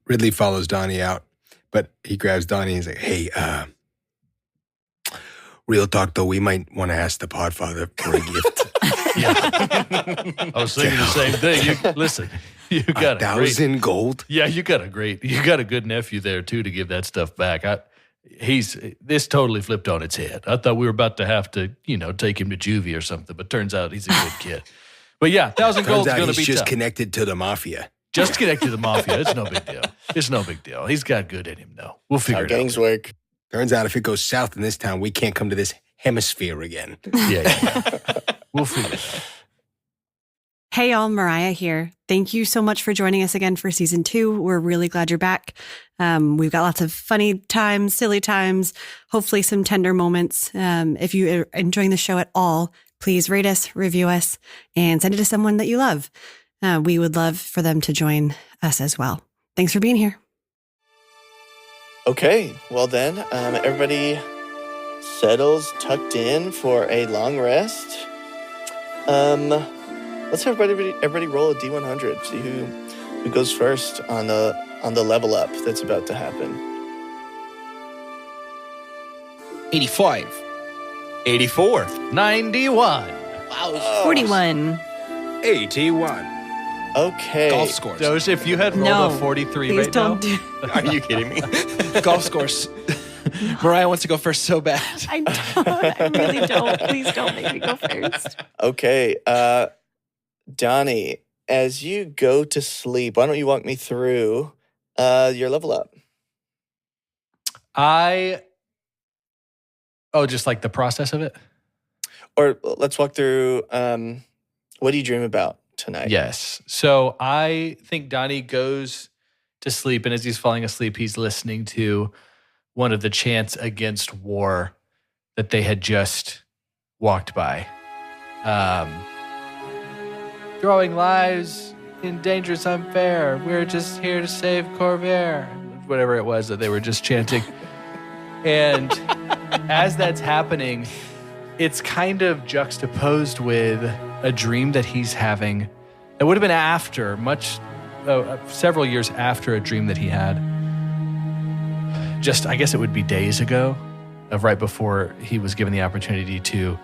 Ridley follows Donnie out, but he grabs Donnie and he's like, hey, real talk though, we might want to ask the Podfather for a gift. I was thinking the same thing. Listen, you got 1,000 gold? Yeah, you got a good nephew there too to give that stuff back. This totally flipped on its head. I thought we were about to have to, take him to juvie or something, but turns out he's a good kid. But yeah, 1,000 Turns gold's out going to he's be just tough. connected to the mafia. Just connected to the mafia. It's no big deal. It's no big deal. He's got good in him though. We'll figure How it out. gangs work. Turns out if it goes south in this town, we can't come to this hemisphere again. Yeah. We'll figure it out. Hey y'all, Mariah here. Thank you so much for joining us again for season 2. We're really glad you're back. We've got lots of funny times, silly times, hopefully some tender moments. If you are enjoying the show at all, please rate us, review us, and send it to someone that you love. We would love for them to join us as well. Thanks for being here. Okay, well then, everybody settles tucked in for a long rest. Let's have everybody roll a D100. See who goes first on the level up that's about to happen. 85. 84. 91. 41. 81. Okay. Golf scores. Doge, if you had rolled No. a 43 Please right now, don't do Are you kidding me? Golf scores. Mariah wants to go first so bad. I don't. I really don't. Please don't make me go first. Okay, Donnie, as you go to sleep, why don't you walk me through your level up? just like the process of it? Or let's walk through what do you dream about tonight? Yes. So I think Donnie goes to sleep, and as he's falling asleep, he's listening to one of the chants against war that they had just walked by. Throwing lives in dangerous unfair. We're just here to save Corvair. Whatever it was that they were just chanting. And as that's happening, it's kind of juxtaposed with a dream that he's having that would have been after, several years after a dream that he had. I guess it would be days ago, of right before he was given the opportunity to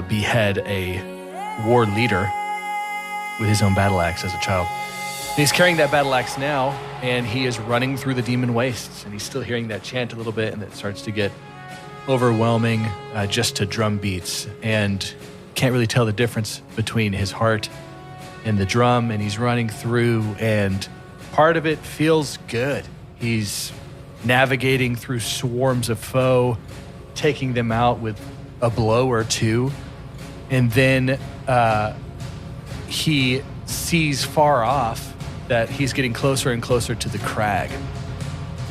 behead a war leader with his own battle axe as a child. And he's carrying that battle axe now, and he is running through the demon wastes, and he's still hearing that chant a little bit, and it starts to get overwhelming just to drum beats, and can't really tell the difference between his heart and the drum, and he's running through, and part of it feels good. He's navigating through swarms of foe, taking them out with a blow or two, and then he sees far off that he's getting closer and closer to the crag,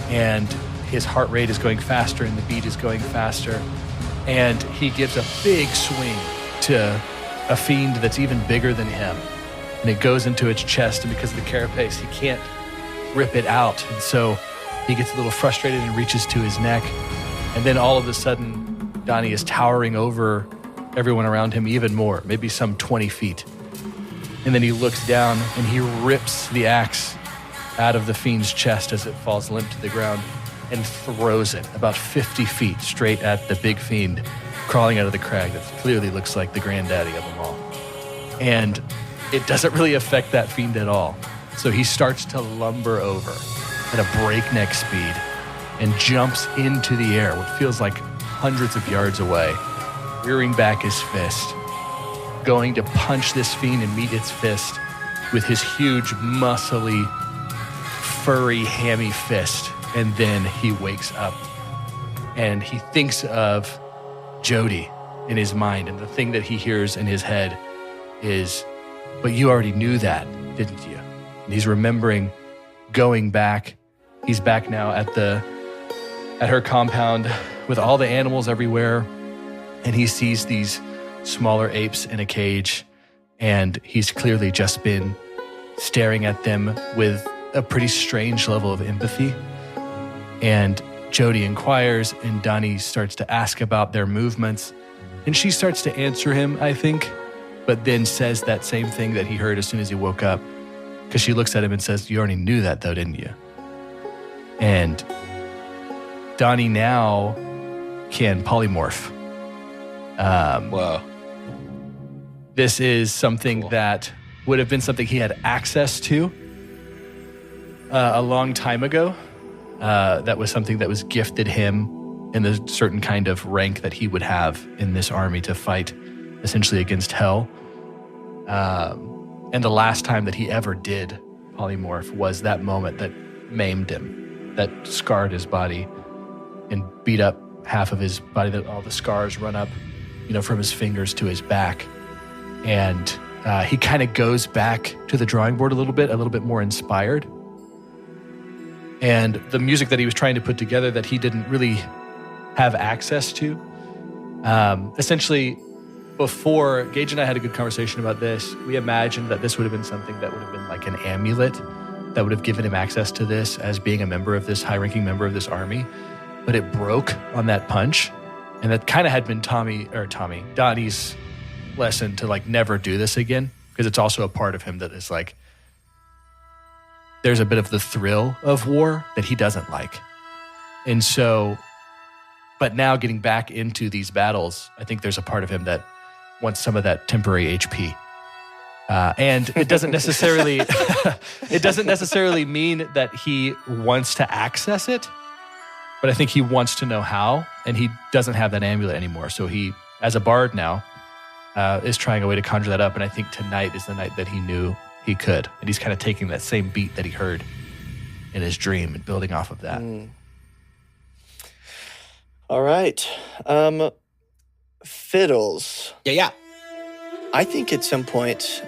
and his heart rate is going faster and the beat is going faster, and he gives a big swing to a fiend that's even bigger than him, and it goes into its chest, and because of the carapace he can't rip it out, and so he gets a little frustrated and reaches to his neck, and then all of a sudden Donnie is towering over everyone around him even more, maybe some 20 feet. And then he looks down and he rips the axe out of the fiend's chest as it falls limp to the ground and throws it about 50 feet straight at the big fiend crawling out of the crag that clearly looks like the granddaddy of them all. And it doesn't really affect that fiend at all. So he starts to lumber over at a breakneck speed and jumps into the air, what feels like hundreds of yards away, rearing back his fist, going to punch this fiend and meet its fist with his huge, muscly, furry, hammy fist. And then he wakes up and he thinks of Jody in his mind. And the thing that he hears in his head is, but you already knew that, didn't you? And he's remembering going back. He's back now at her compound with all the animals everywhere. And he sees these smaller apes in a cage, and he's clearly just been staring at them with a pretty strange level of empathy. And Jody inquires, and Donnie starts to ask about their movements, and she starts to answer him, I think, but then says that same thing that he heard as soon as he woke up, because she looks at him and says, you already knew that though, didn't you? And Donnie now can polymorph. Whoa. This is something that would have been something he had access to a long time ago. That was something that was gifted him in the certain kind of rank that he would have in this army to fight essentially against hell. And the last time that he ever did polymorph was that moment that maimed him, that scarred his body and beat up half of his body, that all the scars run up, from his fingers to his back. And he kind of goes back to the drawing board a little bit more inspired. And the music that he was trying to put together that he didn't really have access to. Essentially, before Gage and I had a good conversation about this, we imagined that this would have been something that would have been like an amulet that would have given him access to this as being a member of this high-ranking member of this army. But it broke on that punch. And that kind of had been Donnie's lesson to never do this again, because it's also a part of him that is there's a bit of the thrill of war that he doesn't like. And so, but now getting back into these battles, I think there's a part of him that wants some of that temporary HP. And it doesn't necessarily mean that he wants to access it, but I think he wants to know how, and he doesn't have that amulet anymore. So he, as a bard now, is trying a way to conjure that up, and I think tonight is the night that he knew he could. And he's kind of taking that same beat that he heard in his dream and building off of that. All right. Fiddles. Yeah. I think at some point,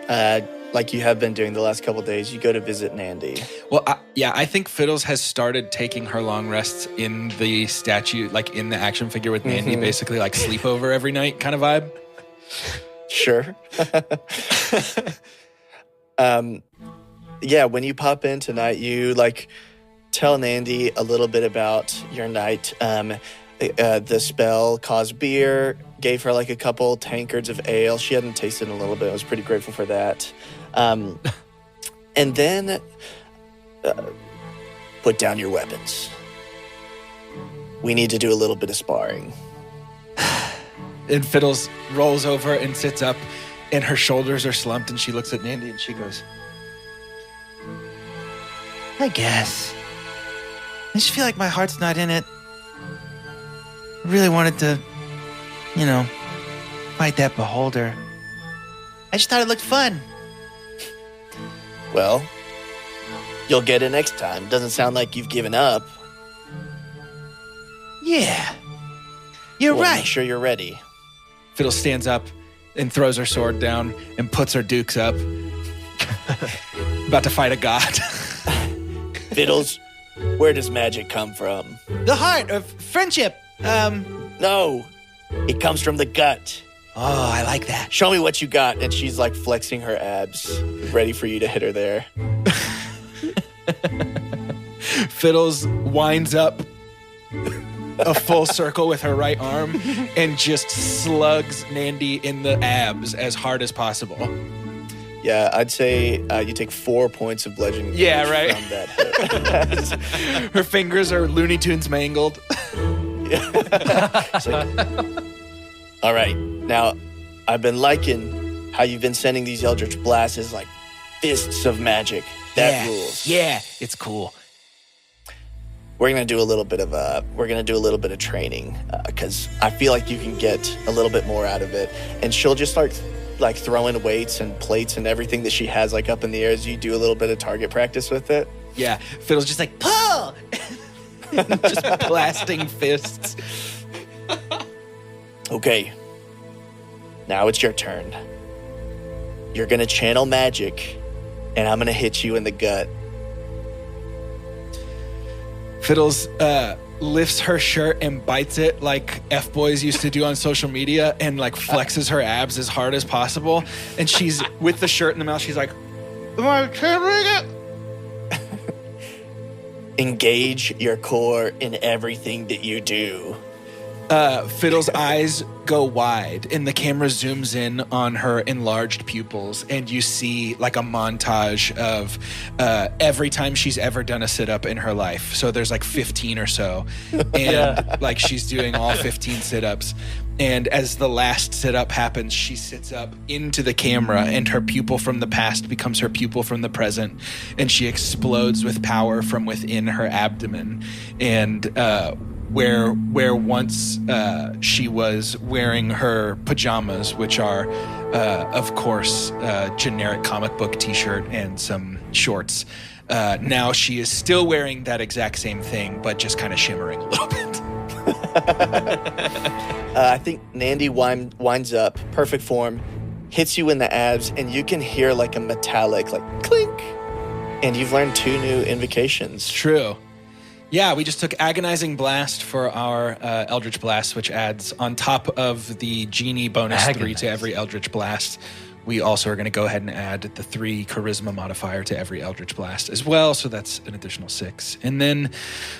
like you have been doing the last couple of days, you go to visit Nandy. Well, I think Fiddles has started taking her long rests in the statue, in the action figure with Nandy, basically sleepover every night kind of vibe. Sure. When you pop in tonight, you tell Nandy a little bit about your night. The spell caused beer, gave her a couple tankards of ale. She hadn't tasted in a little bit. I was pretty grateful for that. And then put down your weapons. We need to do a little bit of sparring. And Fiddles rolls over and sits up, and her shoulders are slumped, and she looks at Nandy and she goes, I guess. I just feel like my heart's not in it. I really wanted to, fight that beholder. I just thought it looked fun. Well, you'll get it next time. Doesn't sound like you've given up. Yeah. You're Well, right. make sure you're ready. Fiddles stands up and throws her sword down and puts her dukes up. About to fight a god. Fiddles, where does magic come from? The heart of friendship. No, it comes from the gut. Oh, I like that. Show me what you got. And she's like flexing her abs, ready for you to hit her there. Fiddles winds up a full circle with her right arm and just slugs Nandy in the abs as hard as possible. Yeah, I'd say you take 4 points of bludgeoning Yeah, damage right. from that hit. Her fingers are Looney Tunes mangled. It's like, all right, now I've been liking how you've been sending these Eldritch Blasts as like fists of magic. That rules. Yeah, it's cool. We're gonna do a little bit of training because I feel like you can get a little bit more out of it. And she'll just start like throwing weights and plates and everything that she has like up in the air as you do a little bit of target practice with it. Yeah, Fiddles just like, pull! Just blasting fists. Okay, now it's your turn. You're gonna channel magic, and I'm gonna hit you in the gut. Fiddles lifts her shirt and bites it like F-boys used to do on social media and like flexes her abs as hard as possible. And she's with the shirt in the mouth. She's like, am I channeling it? Engage your core in everything that you do. Fiddle's eyes go wide and the camera zooms in on her enlarged pupils and you see like a montage of every time she's ever done a sit-up in her life. So there's like 15 or so. And like she's doing all 15 sit-ups. And as the last sit-up happens, she sits up into the camera and her pupil from the past becomes her pupil from the present. And she explodes with power from within her abdomen. And where once she was wearing her pajamas, which are, of course, generic comic book t-shirt and some shorts. Now she is still wearing that exact same thing, but just kind of shimmering a little bit. I think Nandy winds up, perfect form, hits you in the abs, and you can hear like a metallic, like clink. And you've learned 2 new invocations. True. Yeah, we just took Agonizing Blast for our Eldritch Blast, which adds on top of the Genie bonus 3 to every Eldritch Blast. We also are going to go ahead and add the 3 Charisma modifier to every Eldritch Blast as well, so that's an additional 6. And then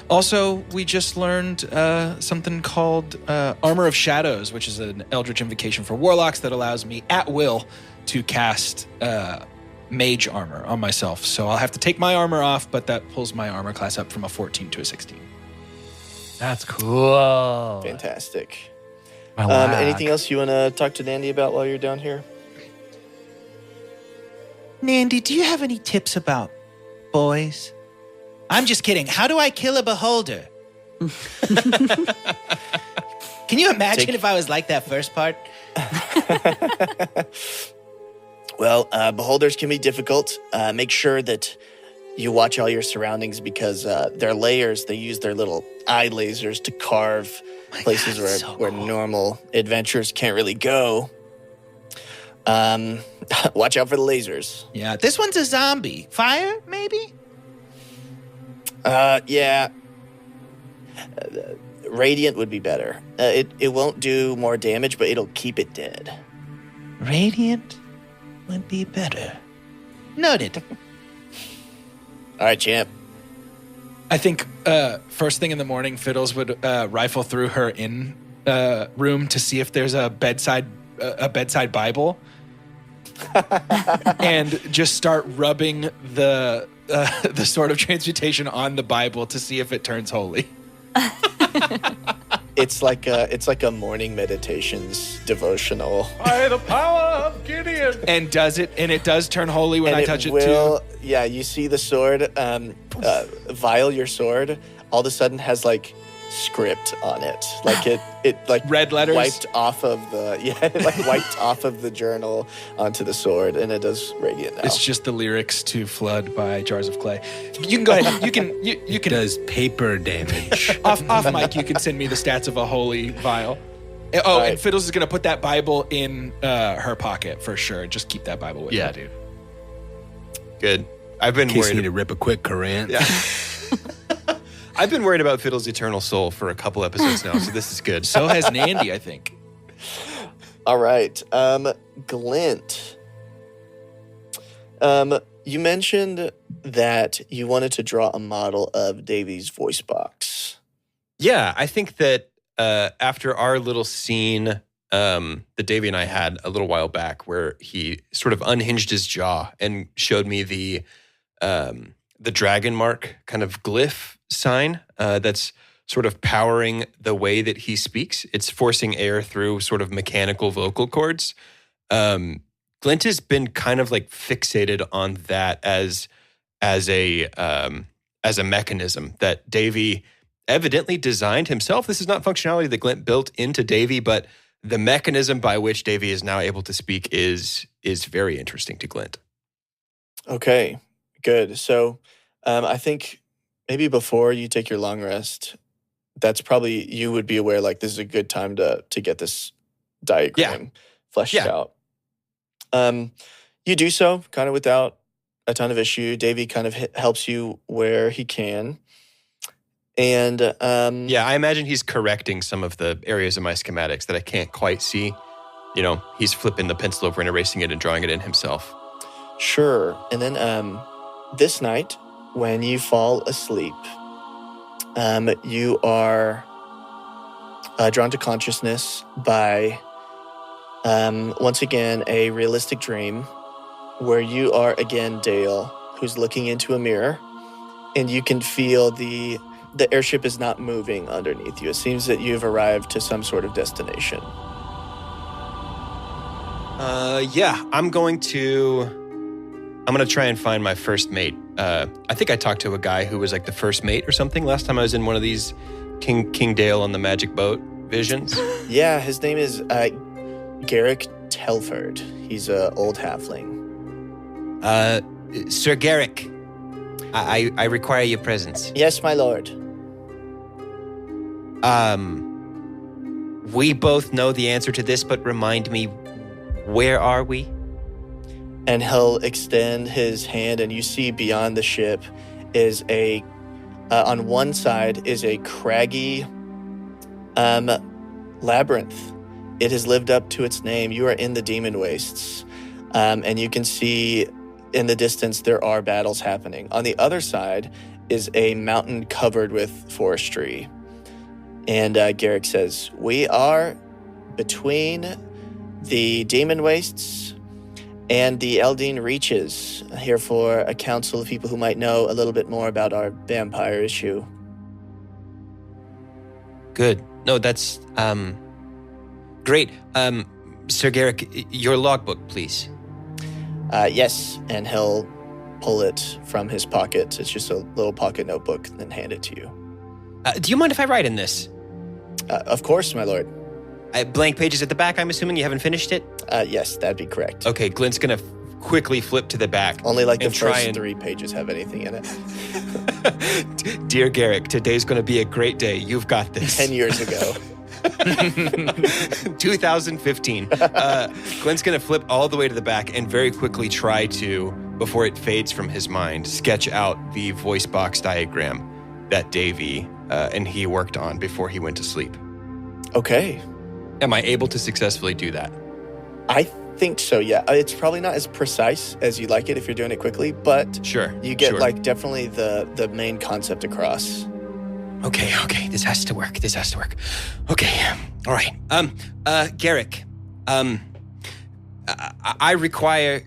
also we just learned something called Armor of Shadows, which is an Eldritch invocation for Warlocks that allows me at will to cast Mage Armor on myself. So I'll have to take my armor off, but that pulls my armor class up from a 14 to a 16. That's cool. Fantastic. I like. Anything else you want to talk to Nandy about while you're down here? Nandy, do you have any tips about boys? I'm just kidding. How do I kill a beholder? Can you imagine if I was like that first part? Well, beholders can be difficult. Make sure that you watch all your surroundings because their layers, they use their little eye lasers to carve places where normal adventurers can't really go. Watch out for the lasers. Yeah, this one's a zombie. Fire, maybe? Yeah. Radiant would be better. It won't do more damage, but it'll keep it dead. Radiant would be better. Noted. All right, champ. I think first thing in the morning, Fiddles would rifle through her in room to see if there's a bedside Bible, and just start rubbing the Sword of Transmutation on the Bible to see if it turns holy. It's like a morning meditations devotional. By the power of Gideon. And it does turn holy when I touch it too. Yeah, you see the sword, Vial, your sword, all of a sudden has like script on it. Like it like red letters wiped off of the journal onto the sword, and it does radiant now. It's just the lyrics to Flood by Jars of Clay. You can go ahead. You can It does paper damage. off mic, you can send me the stats of a holy vial. Right. And Fiddles is going to put that Bible in her pocket for sure. Just keep that Bible with you. Yeah, dude. Good. I've been In case you worried. need to rip a quick Corinth. Yeah. I've been worried about Fiddle's eternal soul for a couple episodes now, so this is good. So has Nandy, I think. All right. Glint. You mentioned that you wanted to draw a model of Davy's voice box. Yeah, I think that after our little scene that Davy and I had a little while back, where he sort of unhinged his jaw and showed me the dragon mark kind of glyph sign that's sort of powering the way that he speaks. It's forcing air through sort of mechanical vocal cords. Glint has been kind of like fixated on that as a mechanism that Davy evidently designed himself. This is not functionality that Glint built into Davy, but the mechanism by which Davy is now able to speak is very interesting to Glint. Okay, good. So I think maybe before you take your long rest, that's probably, you would be aware like this is a good time to get this diagram fleshed out. You do so kind of without a ton of issue. Davy kind of helps you where he can. And I imagine he's correcting some of the areas of my schematics that I can't quite see. You know, he's flipping the pencil over and erasing it and drawing it in himself. Sure. And then this night, when you fall asleep, you are drawn to consciousness by, once again, a realistic dream where you are again Dale, who's looking into a mirror, and you can feel the airship is not moving underneath you. It seems that you've arrived to some sort of destination. I'm going to try and find my first mate. I think I talked to a guy who was like the first mate or something last time I was in one of these King Dale on the Magic Boat visions. Yeah, his name is Garrick Telford. He's an old halfling. Sir Garrick, I require your presence. Yes, my lord. We both know the answer to this, but remind me, where are we? And he'll extend his hand, and you see beyond the ship is on one side is a craggy labyrinth. It has lived up to its name. You are in the Demon Wastes, and you can see in the distance there are battles happening. On the other side is a mountain covered with forestry. And Garrick says, we are between the Demon Wastes and the Eldine Reaches, here for a council of people who might know a little bit more about our vampire issue. Good. No, that's great. Sir Garrick, your logbook, please. Yes, and he'll pull it from his pocket. It's just a little pocket notebook, and then hand it to you. Do you mind if I write in this? Of course, my lord. Blank pages at the back, I'm assuming you haven't finished it? Yes, that'd be correct. Okay, Glint's going to quickly flip to the back. Only like the first 3 pages have anything in it. Dear Garrick, today's going to be a great day. You've got this. 10 years ago. 2015. Glint's going to flip all the way to the back and very quickly try to, before it fades from his mind, sketch out the voice box diagram that Davy and he worked on before he went to sleep. Okay. Am I able to successfully do that? I think so, yeah. It's probably not as precise as you'd like it if you're doing it quickly, but Sure. you get like definitely the main concept across. Okay, this has to work. Okay, all right. Garrick, I require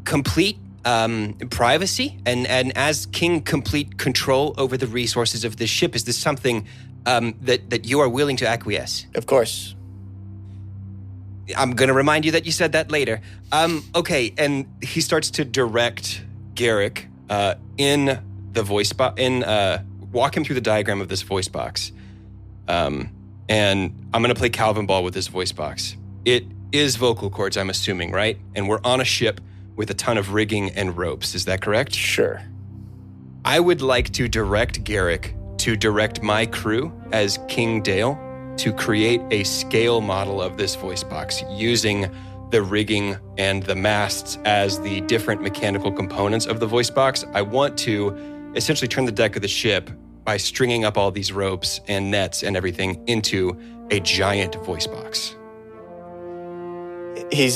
complete privacy and as king complete control over the resources of this ship? Is this something that you are willing to acquiesce? Of course. I'm going to remind you that you said that later. Okay, and he starts to direct Garrick in the voice box, walk him through the diagram of this voice box. And I'm going to play Calvin Ball with this voice box. It is vocal cords, I'm assuming, right? And we're on a ship with a ton of rigging and ropes. Is that correct? Sure. I would like to direct Garrick to direct my crew as King Dale to create a scale model of this voice box using the rigging and the masts as the different mechanical components of the voice box. I want to essentially turn the deck of the ship by stringing up all these ropes and nets and everything into a giant voice box. He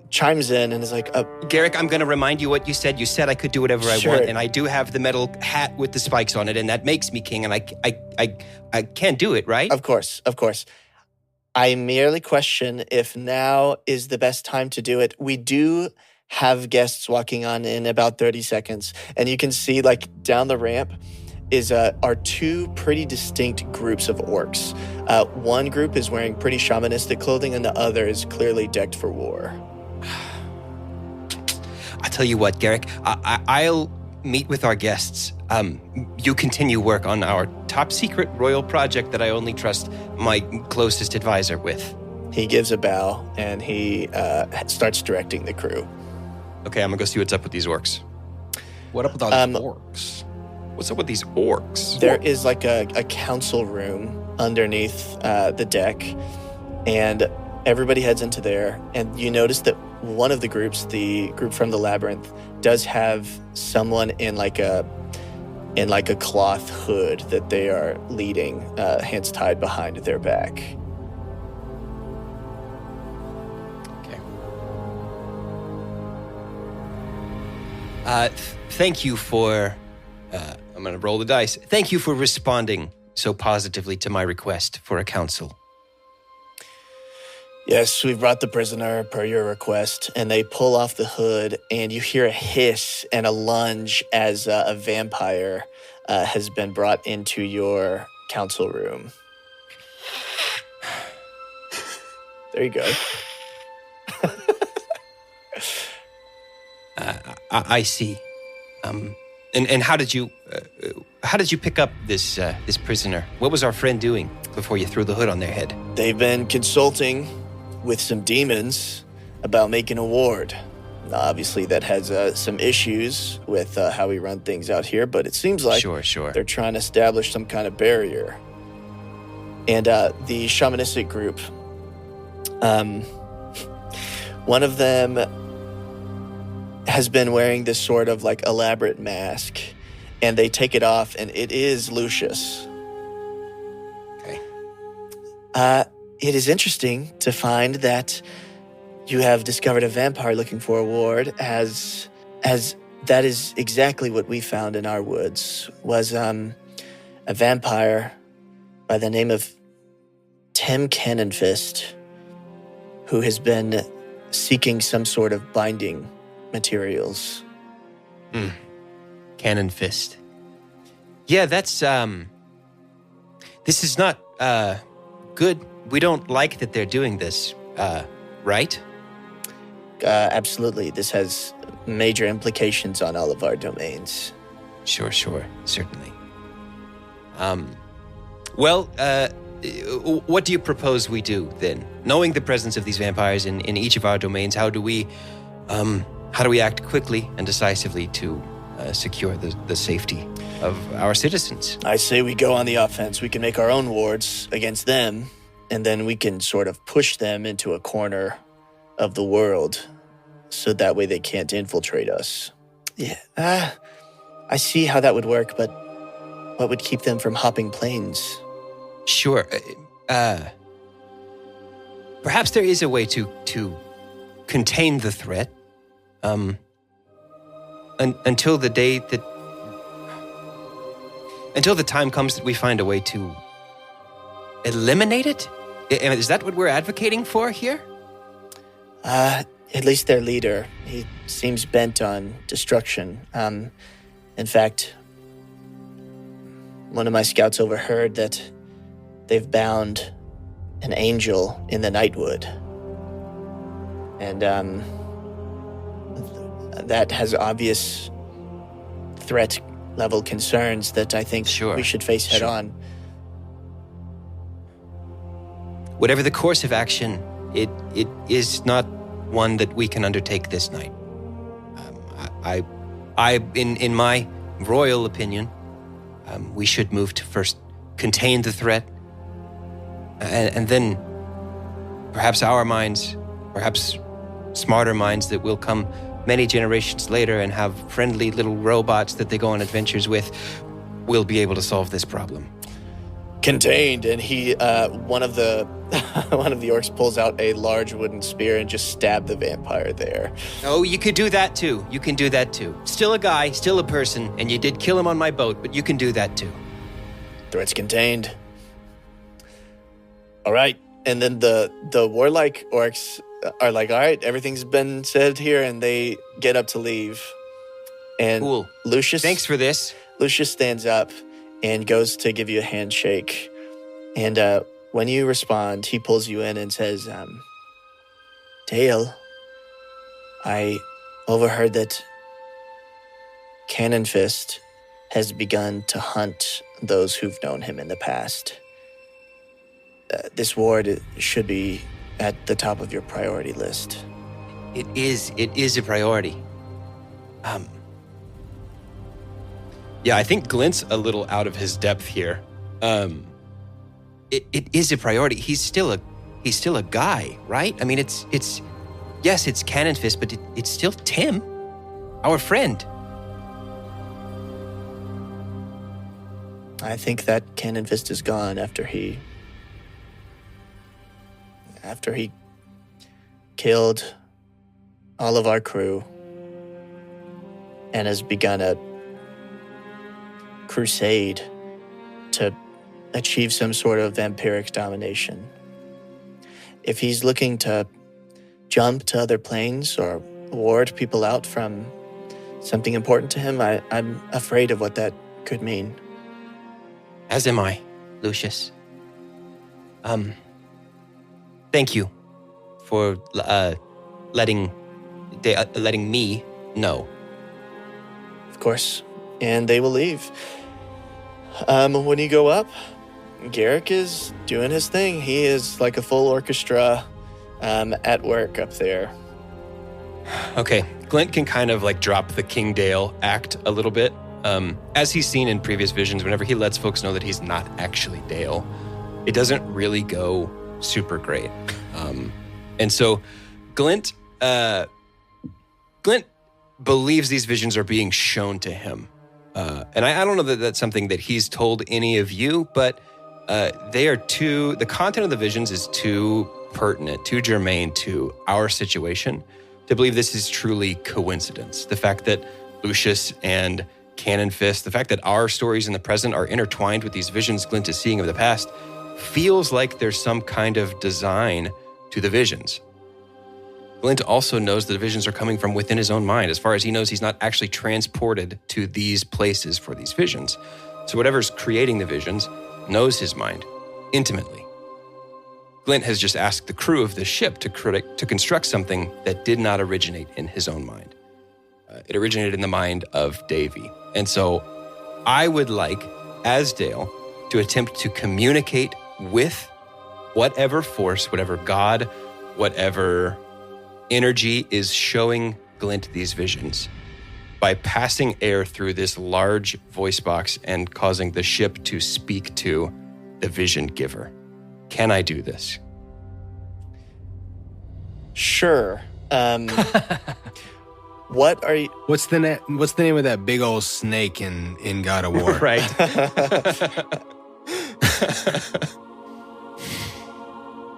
chimes in and is like, Garrick, I'm going to remind you what you said. You said I could do whatever I Sure. want, and I do have the metal hat with the spikes on it, and that makes me king, and I can't do it, right? Of course. I merely question if now is the best time to do it. We do have guests walking on in about 30 seconds, and you can see like down the ramp are two pretty distinct groups of orcs. One group is wearing pretty shamanistic clothing, and the other is clearly decked for war. I'll tell you what, Garrick, I'll meet with our guests. You continue work on our top secret royal project that I only trust my closest advisor with. He gives a bow, and he starts directing the crew. Okay, I'm gonna go see what's up with these orcs. What up with all these orcs? What's up with these orcs? There is like a council room underneath the deck, and everybody heads into there, and you notice that one of the groups, the group from the labyrinth, does have someone in like a cloth hood that they are leading, hands tied behind their back. Okay. Thank you for, I'm going to roll the dice. Thank you for responding so positively to my request for a council. Yes, we've brought the prisoner per your request, and they pull off the hood, and you hear a hiss and a lunge as a vampire has been brought into your council room. There you go. I see. And how did you pick up this prisoner? What was our friend doing before you threw the hood on their head? They've been consulting with some demons about making a ward. Now, obviously, that has some issues with how we run things out here, but it seems like Sure. they're trying to establish some kind of barrier. And the shamanistic group, one of them has been wearing this sort of like elaborate mask, and they take it off, and it is Lucius. Okay. It is interesting to find that you have discovered a vampire looking for a ward, as that is exactly what we found in our woods, was a vampire by the name of Tim Cannonfist, who has been seeking some sort of binding materials. Cannon fist. Yeah, that's this is not good. We don't like that they're doing this, right? Absolutely. This has major implications on all of our domains. Sure, certainly. Well, what do you propose we do then? Knowing the presence of these vampires in each of our domains, how do we act quickly and decisively to secure the safety of our citizens? I say we go on the offense. We can make our own wards against them, and then we can sort of push them into a corner of the world so that way they can't infiltrate us. Yeah, I see how that would work, but what would keep them from hopping planes? Sure. Perhaps there is a way to contain the threat until the day that... Until the time comes that we find a way to eliminate it? Is that what we're advocating for here? at least their leader. He seems bent on destruction. In fact, one of my scouts overheard that they've bound an angel in the Nightwood. And that has obvious threat level concerns that I think we should face head on. Whatever the course of action, it is not one that we can undertake this night. In my royal opinion, we should move to first contain the threat, and then perhaps our minds, perhaps smarter minds that will come many generations later and have friendly little robots that they go on adventures with, will be able to solve this problem. Contained, and he one of the orcs pulls out a large wooden spear and just stab the vampire there. Oh, you could do that too. You can do that too. Still a guy, still a person, and you did kill him on my boat, but you can do that too. Threat's contained. All right, and then the warlike orcs are like, all right, everything's been said here, and they get up to leave. And cool. Lucius, thanks for this. Lucius stands up and goes to give you a handshake. And when you respond, he pulls you in and says, Dale, I overheard that Cannon Fist has begun to hunt those who've known him in the past. This ward should be at the top of your priority list. It is a priority. Yeah, I think Glint's a little out of his depth here. It is a priority. He's still a guy, right? I mean, it's Cannon Fist, but it's still Tim, our friend. I think that Cannon Fist is gone after he killed all of our crew and has begun a crusade to achieve some sort of vampiric domination. If he's looking to jump to other planes or ward people out from something important to him, I'm afraid of what that could mean. As am I, Lucius. Thank you for letting me know. Of course, and they will leave. When you go up, Garrick is doing his thing. He is like a full orchestra at work up there. Okay, Glint can kind of like drop the King Dale act a little bit. As he's seen in previous visions, whenever he lets folks know that he's not actually Dale, it doesn't really go super great. And so Glint believes these visions are being shown to him. And I don't know that that's something that he's told any of you, but the content of the visions is too pertinent, too germane to our situation to believe this is truly coincidence. The fact that Lucius and Cannon Fist, the fact that our stories in the present are intertwined with these visions Glint is seeing of the past, feels like there's some kind of design to the visions. Glint also knows that the visions are coming from within his own mind. As far as he knows, he's not actually transported to these places for these visions. So whatever's creating the visions knows his mind intimately. Glint has just asked the crew of the ship to construct something that did not originate in his own mind. It originated in the mind of Davy. And so I would like, as Dale, to attempt to communicate with whatever force, whatever god, whatever energy is showing Glint these visions by passing air through this large voice box and causing the ship to speak to the vision giver. Can I do this? Sure. What are you? What's the name of that big old snake in God of War? Right.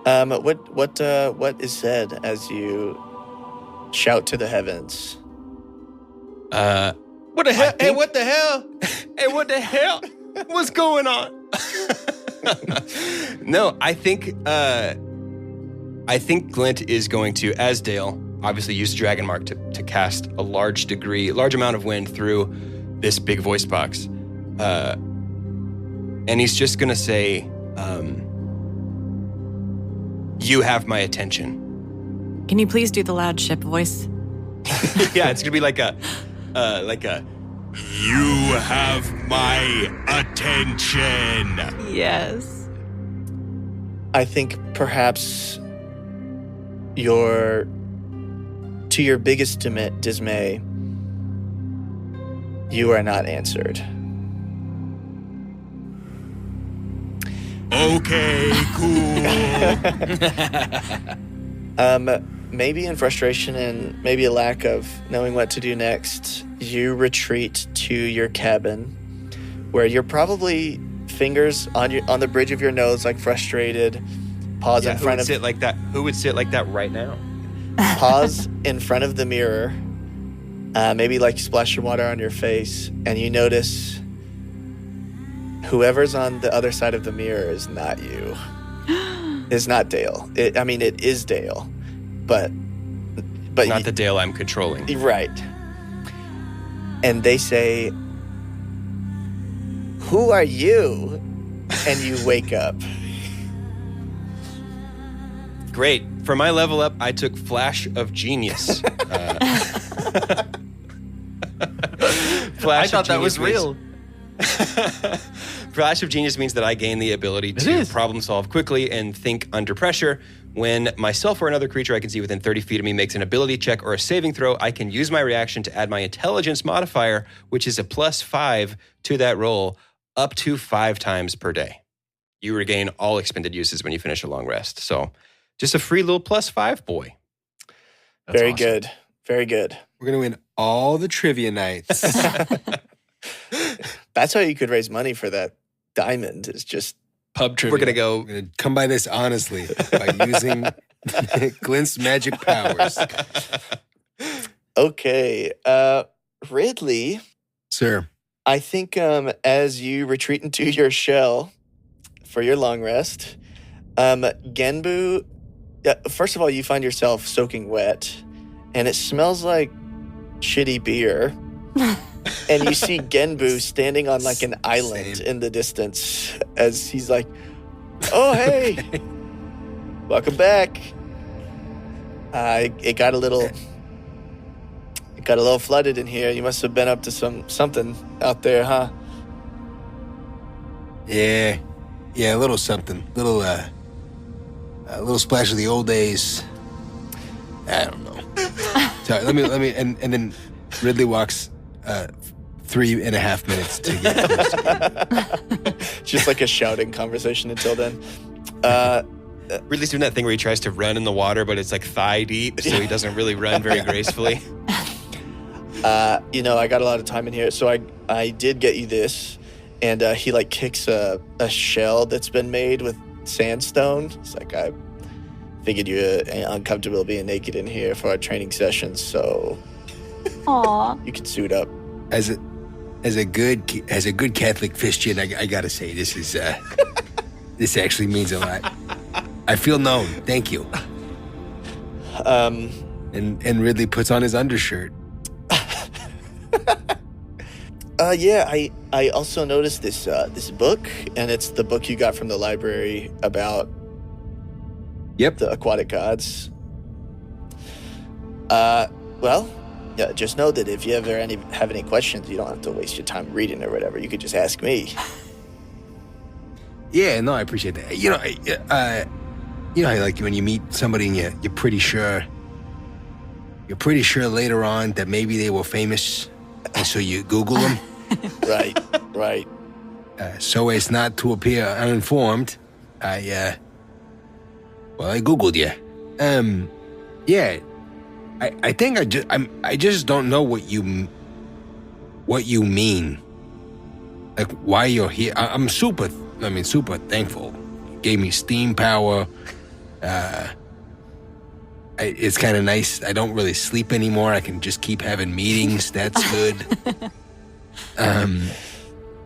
What is said as you shout to the heavens? What the hell? Hey, what the hell? Hey, what the hell? What's going on? No, I think Glint is going to, as Dale, obviously use Dragon Mark to cast a large amount of wind through this big voice box. And he's just going to say, you have my attention. Can you please do the loud ship voice? Yeah, it's going to be like a, you have my attention. Yes. I think perhaps to your biggest dismay, you are not answered. Okay, cool. Maybe in frustration and maybe a lack of knowing what to do next, you retreat to your cabin, where you're probably fingers on the bridge of your nose, like frustrated. Pause in front of sit like that. Who would sit like that right now? Pause in front of the mirror. Maybe like splash some water on your face, and you notice whoever's on the other side of the mirror is not you. It's not Dale. It is Dale, but not the Dale I'm controlling. Right. And they say, "Who are you?" And you wake up. Great. For my level up, I took Flash of Genius. I thought that was real. Flash of Genius means that I gain the ability to problem solve quickly and think under pressure. When myself or another creature I can see within 30 feet of me makes an ability check or a saving throw, I can use my reaction to add my intelligence modifier, which is a +5 to that roll, up to 5 times per day. You regain all expended uses when you finish a long rest. So just a free little +5 boy. That's Very awesome. Good. Very good. We're going to win all the trivia nights. That's how you could raise money for that diamond, is just pub trivia. We're going to come by this honestly by using Glint's magic powers. Okay. Ridley. Sir. I think as you retreat into your shell for your long rest, Genbu, first of all, you find yourself soaking wet, and it smells like shitty beer. And you see Genbu standing on like an island in the distance as he's like, "Oh, hey, welcome back." It got a little flooded in here. You must have been up to something out there, huh? Yeah, a little something, a little splash of the old days. I don't know. Sorry, let me, and then Ridley walks 3.5 minutes to get close. Just like a shouting conversation until then. Ridley's doing that thing where he tries to run in the water, but it's like thigh deep, so he doesn't really run very gracefully. I got a lot of time in here, so I did get you this, and he like kicks a shell that's been made with sandstone. It's like, I figured you were uncomfortable being naked in here for our training sessions, so you can suit up. As a good Catholic Christian, I gotta say this is this actually means a lot. I feel known. Thank you. And Ridley puts on his undershirt. I also noticed this book, and it's the book you got from the library about the aquatic gods. Just know that if you ever have any questions, you don't have to waste your time reading or whatever. You could just ask me. Yeah, no, I appreciate that. Like when you meet somebody and you're pretty sure later on that maybe they were famous, and so you Google them. Right. So as not to appear uninformed, I Googled you. I think I just don't know what you mean. Like why you're here. I'm super thankful. You gave me steam power. It's kind of nice. I don't really sleep anymore. I can just keep having meetings. That's good.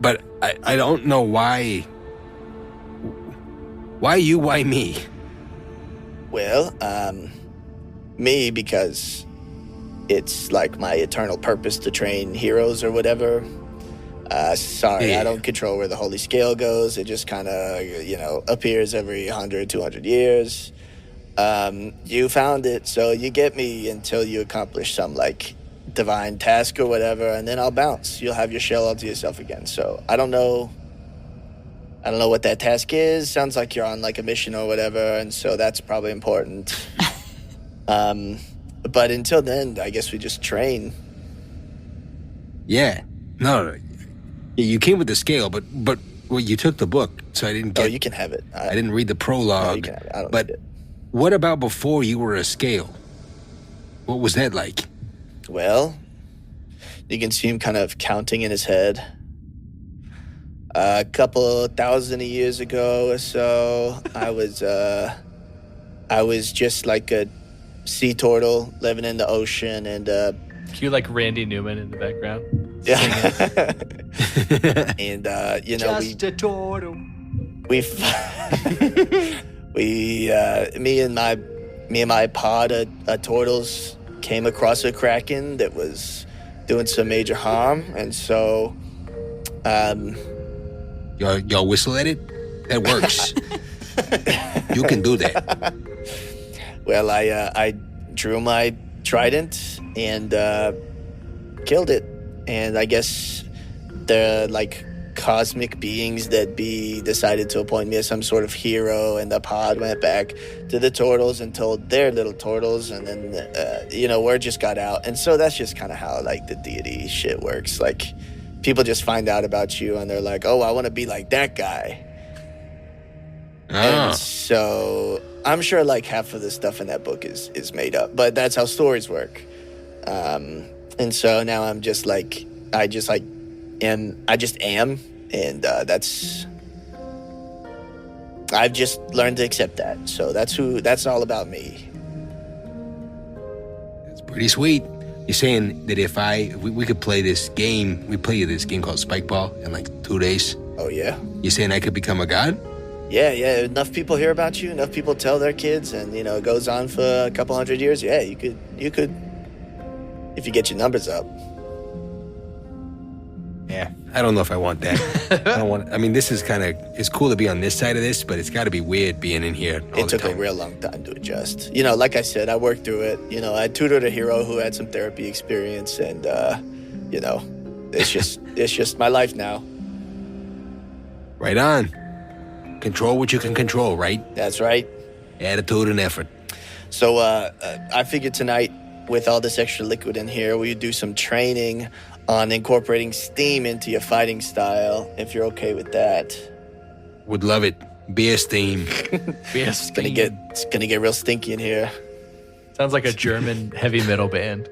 But I don't know why. Why you? Why me? Well, me because it's like my eternal purpose to train heroes or whatever. Sorry, I don't control where the holy scale goes. It just kind of, appears every 100, 200 years. You found it, so you get me until you accomplish some, like, divine task or whatever, and then I'll bounce. You'll have your shell all to yourself again. So I don't know what that task is. Sounds like you're on, like, a mission or whatever, and so that's probably important. But until then, I guess we just train. Yeah. No. You came with the scale, but well, you took the book, so I didn't get... Oh, you can have it. I didn't read the prologue. No, you can have it. I don't need it. What about before you were a scale? What was that like? Well, you can see him kind of counting in his head. A couple thousand years ago or so, I was just like a sea turtle living in the ocean, and Cue like Randy Newman in the background. yeah, and Just a turtle. me and my pod of turtles came across a kraken that was doing some major harm, and so Y'all whistle at it? That works. You can do that. Well, I drew my trident and killed it, and I guess the like cosmic beings that be decided to appoint me as some sort of hero, and the pod went back to the turtles and told their little turtles, and then word just got out, and so that's just kind of how like the deity shit works. Like, people just find out about you and they're like, oh, I want to be like that guy. And so I'm sure like half of the stuff in that book is made up, but that's how stories work. And so now I'm just like, I just am, and I've just learned to accept that. So that's all about me. That's pretty sweet. You're saying that if we could play this game, we play this game called Spikeball in like 2 days. Oh yeah. You're saying I could become a god? Yeah. Enough people hear about you, enough people tell their kids, and it goes on for a couple hundred years. Yeah, you could, if you get your numbers up. Yeah, I don't know if I want that. I mean, this is it's cool to be on this side of this, but it's got to be weird being in here all It took a real long time to adjust. Like I said, I worked through it. I tutored a hero who had some therapy experience, and it's just my life now. Right on. Control what you can control, right? That's right. Attitude and effort. So I figured tonight, with all this extra liquid in here, we do some training on incorporating steam into your fighting style, if you're okay with that. Would love it. Beer steam. Beer It's gonna get real stinky in here. Sounds like a German heavy metal band.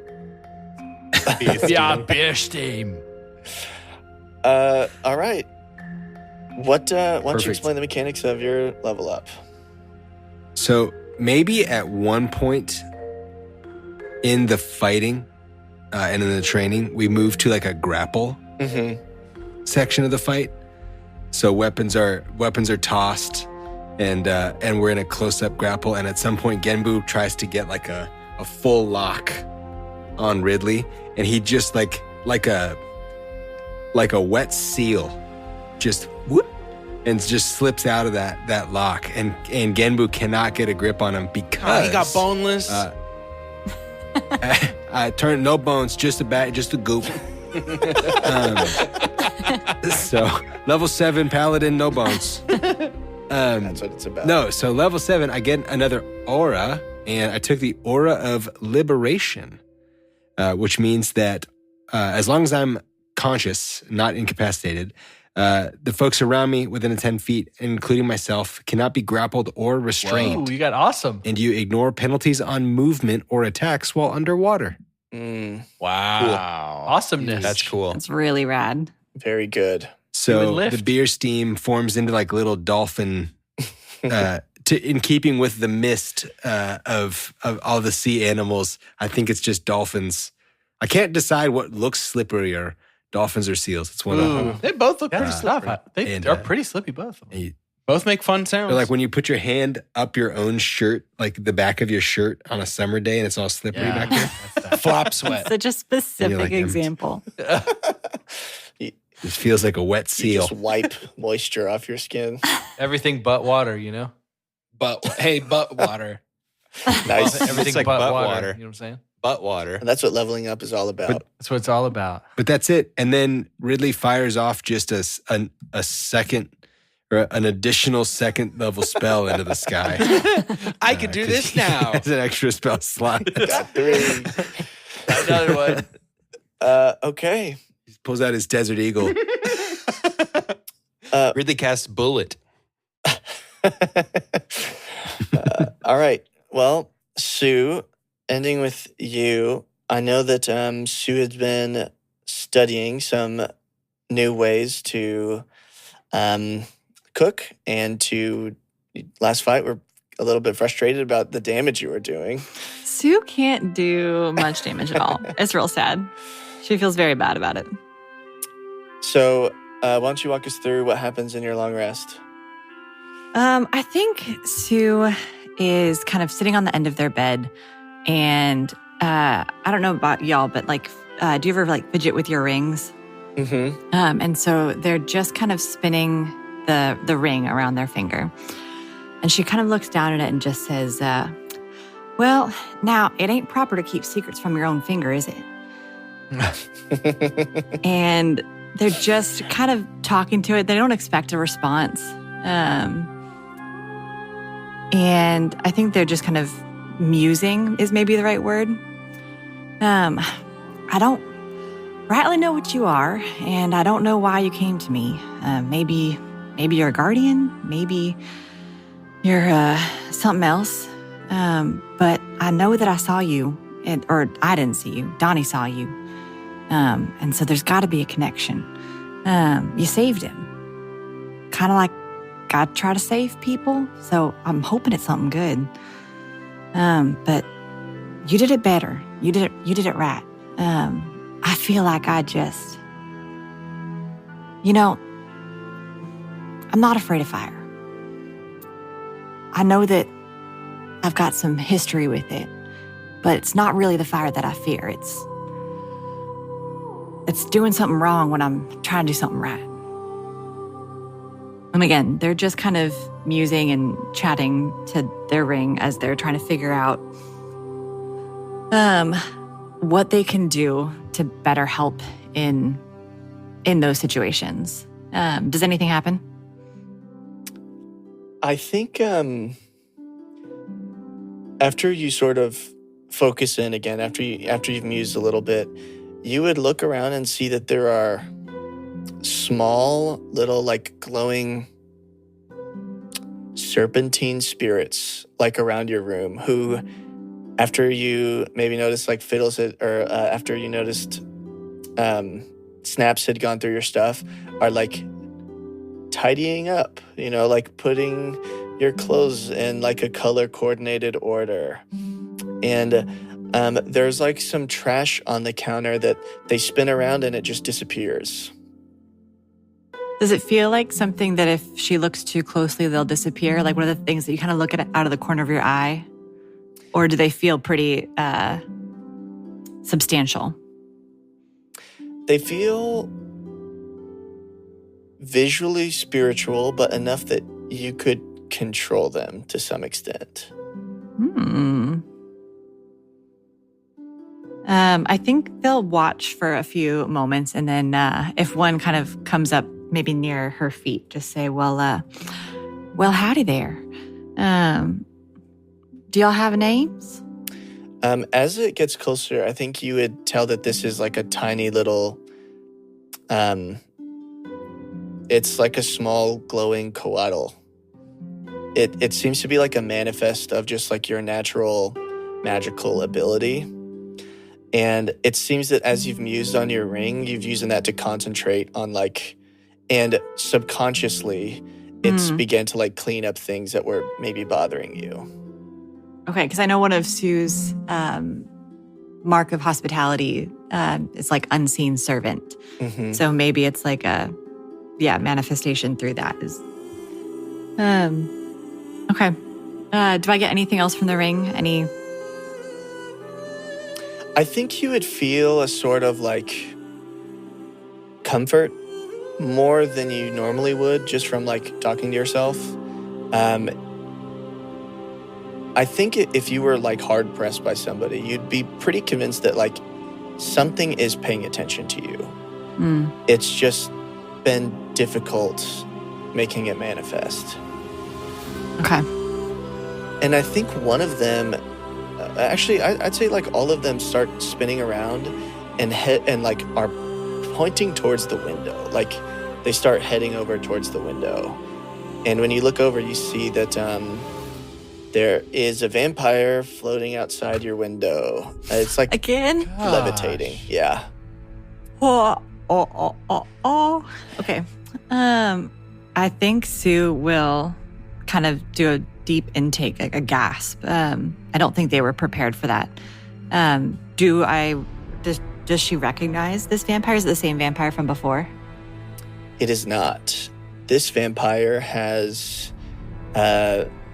Yeah, beer steam. All right. Why don't you Perfect. explain the mechanics of your level up? So maybe at one point in the fighting and in the training, we move to like a grapple section of the fight. So weapons are tossed, and we're in a close-up grapple. And at some point, Genbu tries to get like a full lock on Ridley, and he just like a wet seal, just whoop, and just slips out of that lock. And Genbu cannot get a grip on him because he got boneless. I turned no bones, just a goop. So level 7 paladin, no bones. That's what it's about. No, so level 7, I get another aura, and I took the aura of liberation, which means that as long as I'm conscious, not incapacitated, the folks around me within 10 feet, including myself, cannot be grappled or restrained. Whoa, you got awesome. And you ignore penalties on movement or attacks while underwater. Wow. Awesomeness. That's cool. That's really rad. Very good. So lift. the beer steam forms into like little dolphin, in keeping with the mist of all the sea animals. I think it's just dolphins. I can't decide what looks slipperier, dolphins or seals. It's one of them. They both look pretty That's tough. slippery. They And, are pretty slippy, both of them. And Both make fun sounds. Or like when you put your hand up your own shirt, like the back of your shirt on a summer day and it's all slippery back there. Flop sweat. Such a specific example. It feels like a wet You seal. just wipe moisture off your skin. Everything but water, you know? But water. Nice. Everything It's like but butt water. water. You know what I'm saying? Butt water. And that's what leveling up is all about. That's what it's all about. But that's it. And then Ridley fires off just a second or an additional second level spell into the sky. I can do this now. As an extra spell slot. Got 3. Another one. Okay. He pulls out his Desert Eagle. Ridley casts Bullet. All right. Well, Sue, ending with you. I know that Sue has been studying some new ways to cook, and to last fight we're a little bit frustrated about the damage you were doing. Sue can't do much damage at all. It's real sad. She feels very bad about it. So why don't you walk us through what happens in your long rest? I think Sue is kind of sitting on the end of their bed, and I don't know about y'all, but like, do you ever like fidget with your rings? Mm-hmm. And so they're just kind of spinning the ring around their finger. And she kind of looks down at it and just says, well, now it ain't proper to keep secrets from your own finger, is it? And they're just kind of talking to it. They don't expect a response. And I think they're just kind of musing is maybe the right word. I don't rightly know what you are, and I don't know why you came to me. Maybe you're a guardian. Maybe you're something else. But I know that I saw you, or I didn't see you. Donnie saw you. And so there's got to be a connection. You saved him. Kind of like God try to save people. So I'm hoping it's something good. But you did it better. You did it right. I feel like I just, I'm not afraid of fire. I know that I've got some history with it, but it's not really the fire that I fear. It's doing something wrong when I'm trying to do something right. And again, they're just kind of musing and chatting to their ring as they're trying to figure out what they can do to better help in those situations. Does anything happen? I think after you sort of focus in again, after you've mused a little bit, you would look around and see that there are small little like glowing serpentine spirits like around your room who, after you maybe noticed like after you noticed Snaps had gone through your stuff, are like tidying up, like putting your clothes in like a color coordinated order. And there's like some trash on the counter that they spin around and it just disappears. Does it feel like something that if she looks too closely, they'll disappear? Like one of the things that you kind of look at out of the corner of your eye? Or do they feel pretty substantial? They feel visually spiritual, but enough that you could control them to some extent. I think they'll watch for a few moments, and then if one kind of comes up maybe near her feet, just say, well, howdy there. Do y'all have names? As it gets closer, I think you would tell that this is like a tiny little, it's like a small glowing coatl. It seems to be like a manifest of just like your natural magical ability. And it seems that as you've mused on your ring, you've used that to concentrate on like, and subconsciously it's began to like clean up things that were maybe bothering you. Okay, because I know one of Sue's mark of hospitality is like unseen servant. Mm-hmm. So maybe it's like a manifestation through that is Okay. Do I get anything else from the ring? I think you would feel a sort of like comfort more than you normally would just from like talking to yourself. I think if you were like hard pressed by somebody, you'd be pretty convinced that like something is paying attention to you. It's just been difficult making it manifest. Okay. And I think one of them, actually, I'd say like all of them start spinning around and like are pointing towards the window. Like they start heading over towards the window. And when you look over, you see that there is a vampire floating outside your window. It's like Again? levitating. Yeah. Oh. Okay. I think Sue will kind of do a deep intake, a gasp. I don't think they were prepared for that. Does she recognize this vampire? Is it the same vampire from before? It is not. This vampire has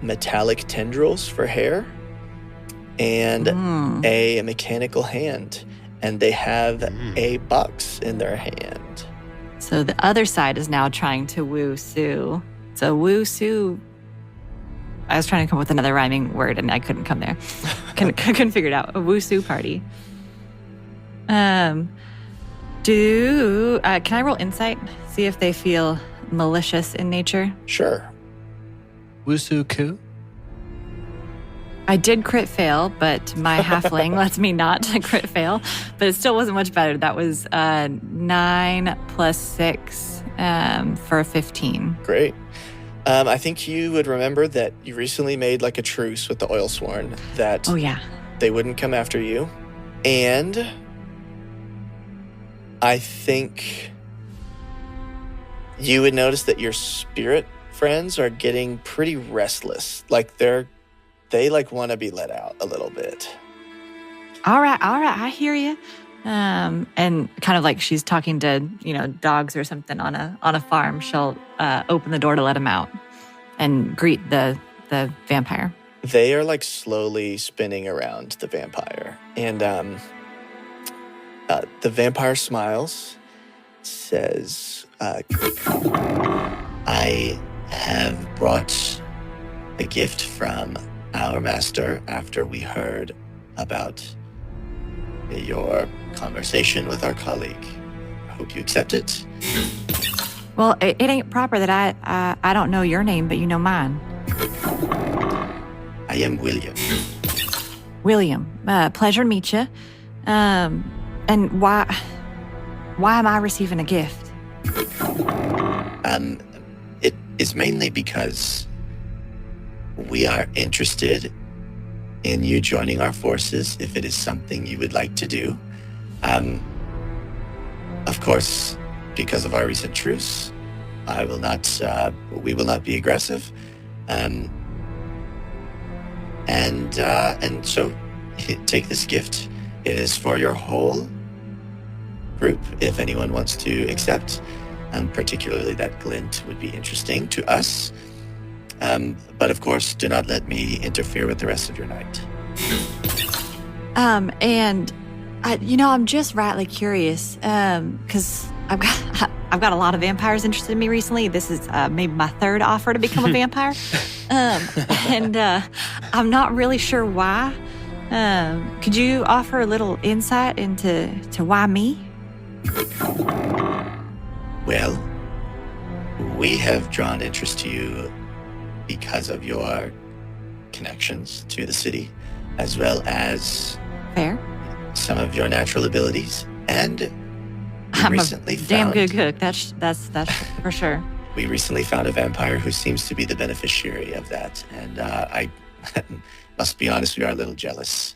metallic tendrils for hair and a mechanical hand. And they have a box in their hand. So the other side is now trying to woo Sue. So woo Sue. I was trying to come up with another rhyming word and I couldn't come there. Couldn't figure it out. A woo Sue party. Can I roll insight? See if they feel malicious in nature? Sure. Wusu Ku? I did crit fail, but my halfling lets me not crit fail. But it still wasn't much better. That was 9 plus 6 for 15. Great. I think you would remember that you recently made like a truce with the Oilsworn that they wouldn't come after you. And I think you would notice that your spirit friends are getting pretty restless. Like they like want to be let out a little bit. All right, I hear you. And kind of like she's talking to, dogs or something on a farm. She'll open the door to let him out and greet the vampire. They are like slowly spinning around the vampire. And the vampire smiles, says, I have brought a gift from our master after we heard about your conversation with our colleague. I hope you accept it. Well, it ain't proper that I don't know your name, but you know mine. I am William. William, pleasure to meet you. And why am I receiving a gift? It is mainly because we are interested in you joining our forces if it is something you would like to do. Of course, because of our recent truce, we will not be aggressive. And so take this gift. It is for your whole group, if anyone wants to accept. Particularly that glint would be interesting to us. But of course, do not let me interfere with the rest of your night. And I'm just rightly curious, because I've got a lot of vampires interested in me recently. This is maybe my third offer to become a vampire, and I'm not really sure why. Could you offer a little insight into why me? Well, we have drawn interest to you because of your connections to the city, as well as Fair. Some of your natural abilities. And I'm recently a damn found, good cook. That's for sure. We recently found a vampire who seems to be the beneficiary of that, and I must be honest, we are a little jealous.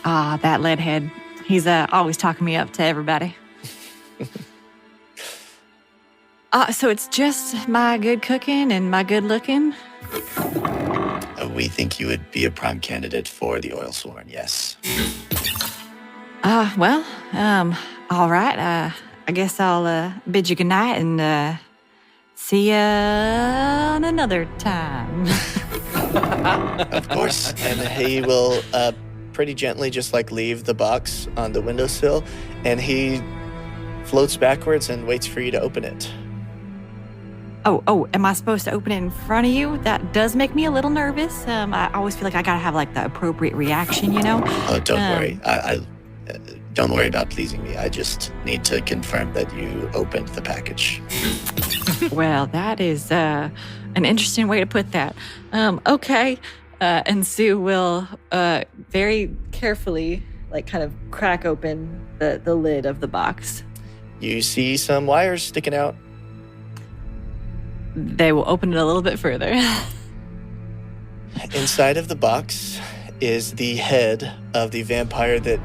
That leadhead. He's always talking me up to everybody. So it's just my good cooking and my good looking? We think you would be a prime candidate for the Oilsworn, yes. All right. I guess I'll bid you goodnight and See ya on another time. Of course. And he will pretty gently just like leave the box on the windowsill, and he floats backwards and waits for you to open it. Oh, am I supposed to open it in front of you? That does make me a little nervous. I always feel like I gotta have like the appropriate reaction, you know? Oh, don't worry. I don't worry about pleasing me. I just need to confirm that you opened the package. Well, that is an interesting way to put that. Okay. And Sue will very carefully, like, kind of crack open the lid of the box. You see some wires sticking out. They will open it a little bit further. Inside of the box is the head of the vampire that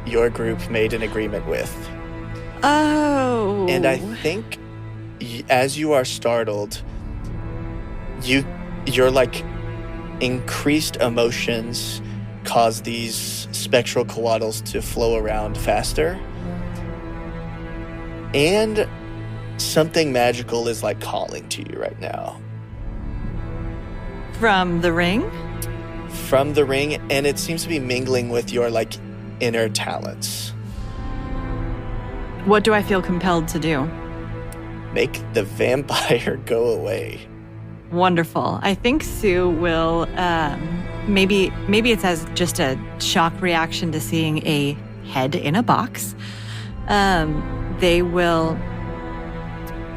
your group made an agreement with. Oh. And I think as you are startled, your like increased emotions cause these spectral coatls to flow around faster. And something magical is like calling to you right now. From the ring? From the ring, and it seems to be mingling with your like inner talents. What do I feel compelled to do? Make the vampire go away. Wonderful. I think Sue will, maybe it's as just a shock reaction to seeing a head in a box. They will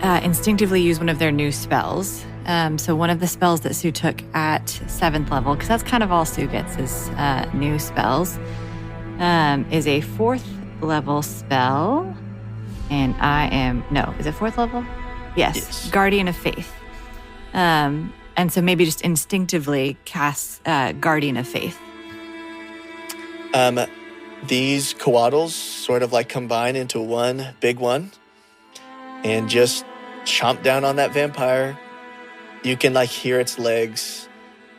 instinctively use one of their new spells. So one of the spells that Sue took at 7th level, because that's kind of all Sue gets is new spells, is a 4th level spell. And is it 4th level? Yes. Guardian of Faith. And so maybe just instinctively cast Guardian of Faith. These coatls sort of like combine into one big one and just chomp down on that vampire. You can like hear its legs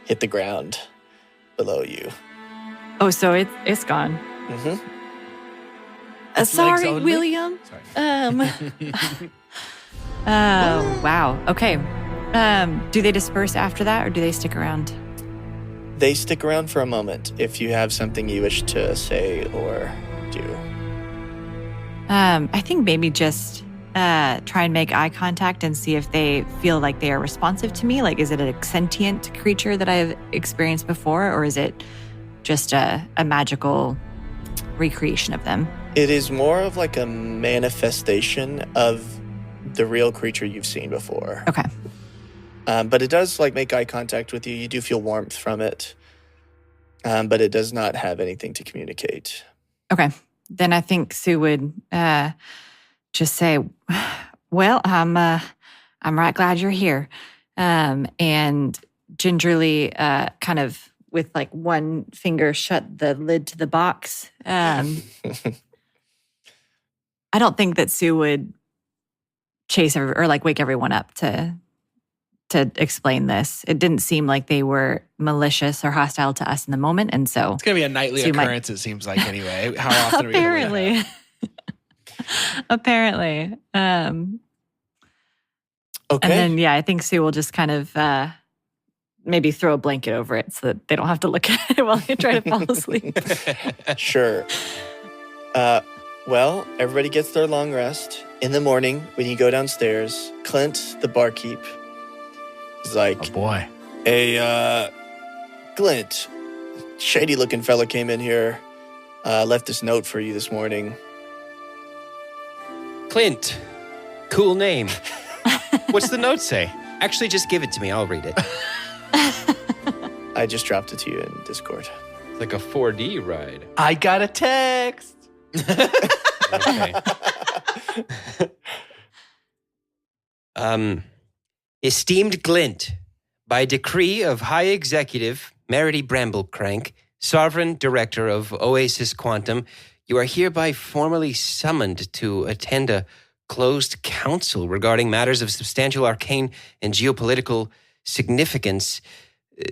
hit the ground below you. Oh, so it's gone. Mm-hmm. Sorry, William. Sorry. Wow. Okay. Do they disperse after that, or do they stick around? They stick around for a moment if you have something you wish to say or do. I think maybe just try and make eye contact and see if they feel like they are responsive to me. Like, is it a sentient creature that I've experienced before, or is it just a magical recreation of them? It is more of like a manifestation of the real creature you've seen before. Okay. But it does like make eye contact with you. You do feel warmth from it. But it does not have anything to communicate. Okay. Then I think Sue would just say, well, I'm right glad you're here. And gingerly kind of with like one finger shut the lid to the box. I don't think that Sue would chase or like wake everyone up to explain this. It didn't seem like they were malicious or hostile to us in the moment, and so It's going to be a nightly occurrence, it seems like, anyway. How often apparently. are we going to Apparently. Okay. And then, I think Sue will just kind of maybe throw a blanket over it so that they don't have to look at it while they try to fall asleep. Sure. Well, everybody gets their long rest. In the morning, when you go downstairs, Clint, the barkeep, is like, Oh, boy. hey, Glint, shady-looking fella came in here, left this note for you this morning. Clint. Cool name. What's the note say? Actually, just give it to me. I'll read it. I just dropped it to you in Discord. It's like a 4D ride. I got a text. Okay. Esteemed Glint, by decree of High Executive Merity Bramblecrank, Sovereign Director of Oasis Quantum, you are hereby formally summoned to attend a closed council regarding matters of substantial arcane and geopolitical significance.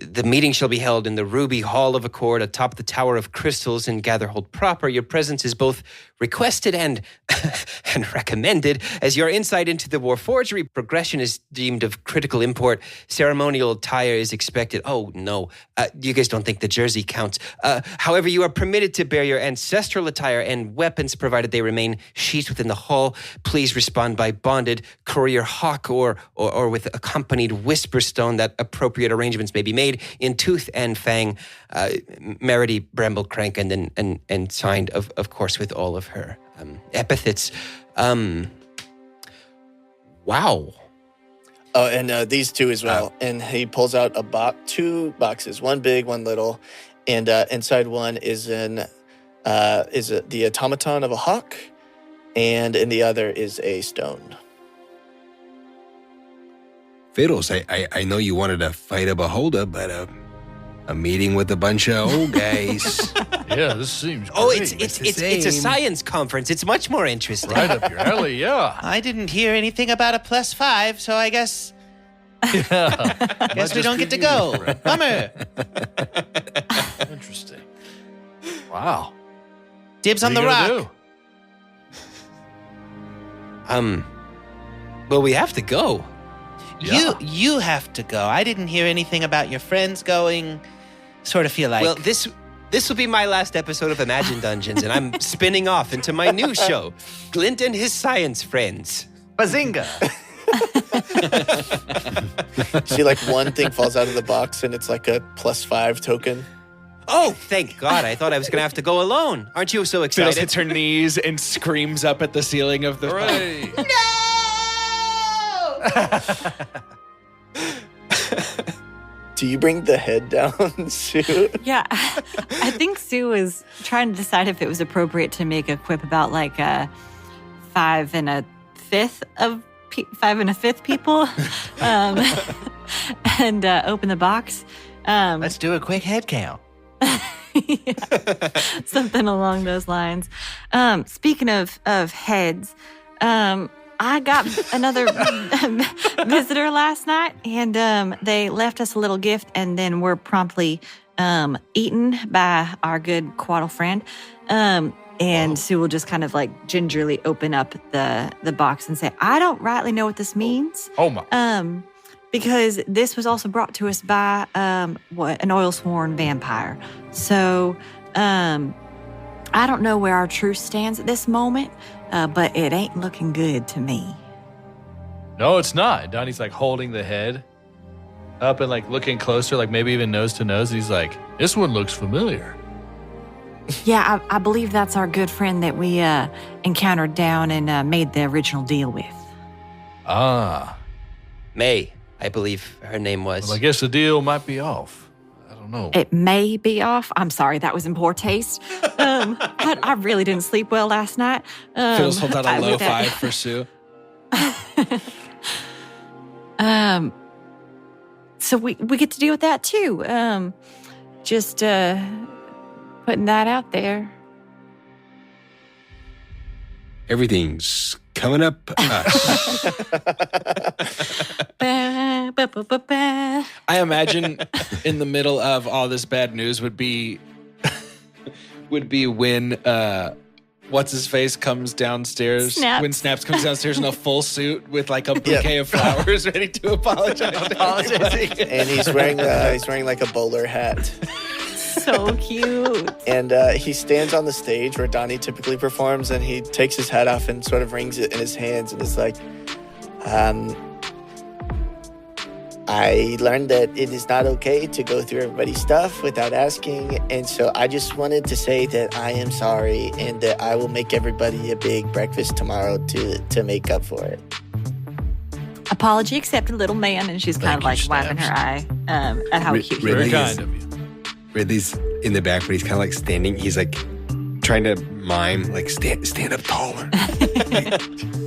The meeting shall be held in the Ruby Hall of Accord atop the Tower of Crystals in Gatherhold proper. Your presence is both requested and recommended, as your insight into the Warforgery progression is deemed of critical import. Ceremonial attire is expected. Oh, no. You guys don't think the jersey counts. However, you are permitted to bear your ancestral attire and weapons, provided they remain sheathed within the hall. Please respond by bonded courier hawk or with accompanied whisper stone that appropriate arrangements may be made in tooth and fang. Merity Bramblecrank, and signed, of course, with all of her epithets. Wow. Oh, and these two as well. And he pulls out two boxes, one big, one little, and inside one is the automaton of a hawk, and in the other is a stone. Fiddles, I know you wanted to fight a beholder, but a meeting with a bunch of old guys. Yeah, this seems great. Oh, it's a science conference. It's much more interesting. Right up your alley, yeah. I didn't hear anything about a +5, so I guess Yeah. we don't get to go. Bummer. Interesting. Wow. Dibs on What the are you rock. gonna do? Well, we have to go. Yeah. You have to go. I didn't hear anything about your friends going. Sort of feel like. Well, this will be my last episode of Imagine Dungeons, and I'm spinning off into my new show, Glint and His Science Friends. Bazinga. See, like one thing falls out of the box, and it's like a +5 token. Oh, thank God. I thought I was going to have to go alone. Aren't you so Fiddles excited? hits her knees and screams up at the ceiling of the... Hooray. Do you bring the head down, Sue? Yeah, I think Sue was trying to decide if it was appropriate to make a quip about like 5 1/5 people, and open the box. let's do a quick head count. Yeah, something along those lines. Speaking of heads, I got another visitor last night, and they left us a little gift, and then were promptly eaten by our good Quaddle friend. And Sue will just kind of like gingerly open up the box and say, "I don't rightly know what this means." Oh my. Because this was also brought to us by an oil-sworn vampire. So I don't know where our truce stands at this moment, but it ain't looking good to me. No, it's not. Donnie's like holding the head up and like looking closer, like maybe even nose to nose. He's like, this one looks familiar. Yeah, I believe that's our good friend that we encountered down and made the original deal with. Ah. May, I believe her name was. Well, I guess the deal might be off. I don't know. It may be off. I'm sorry, that was in poor taste. I really didn't sleep well last night. Fiddles holds out a low with that- 5 for Sue. So we get to deal with that too. Just putting that out there. Everything's coming up us. I imagine in the middle of all this bad news would be when what's his face comes downstairs. Snaps. When Snaps comes downstairs in a full suit with like a bouquet of flowers, ready to apologize. And he's wearing like a bowler hat. So cute. And he stands on the stage where Donnie typically performs, and he takes his hat off and sort of rings it in his hands, and is like, I learned that it is not okay to go through everybody's stuff without asking, and so I just wanted to say that I am sorry, and that I will make everybody a big breakfast tomorrow to make up for it. Apology accepted, little man. And she's kind of like wiping her eye at how cute he Very is. kind of you. Ridley's in the back, but he's kind of like standing. He's like trying to mime, like stand up taller,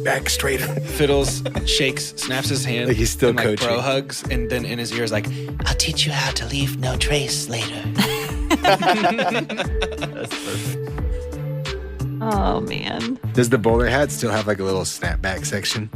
back straighter. Fiddles snaps his hand, Like he's still and, coaching. bro hugs, and then in his ear is like, I'll teach you how to leave no trace later. That's perfect. Oh man. Does the bowler hat still have like a little snapback section?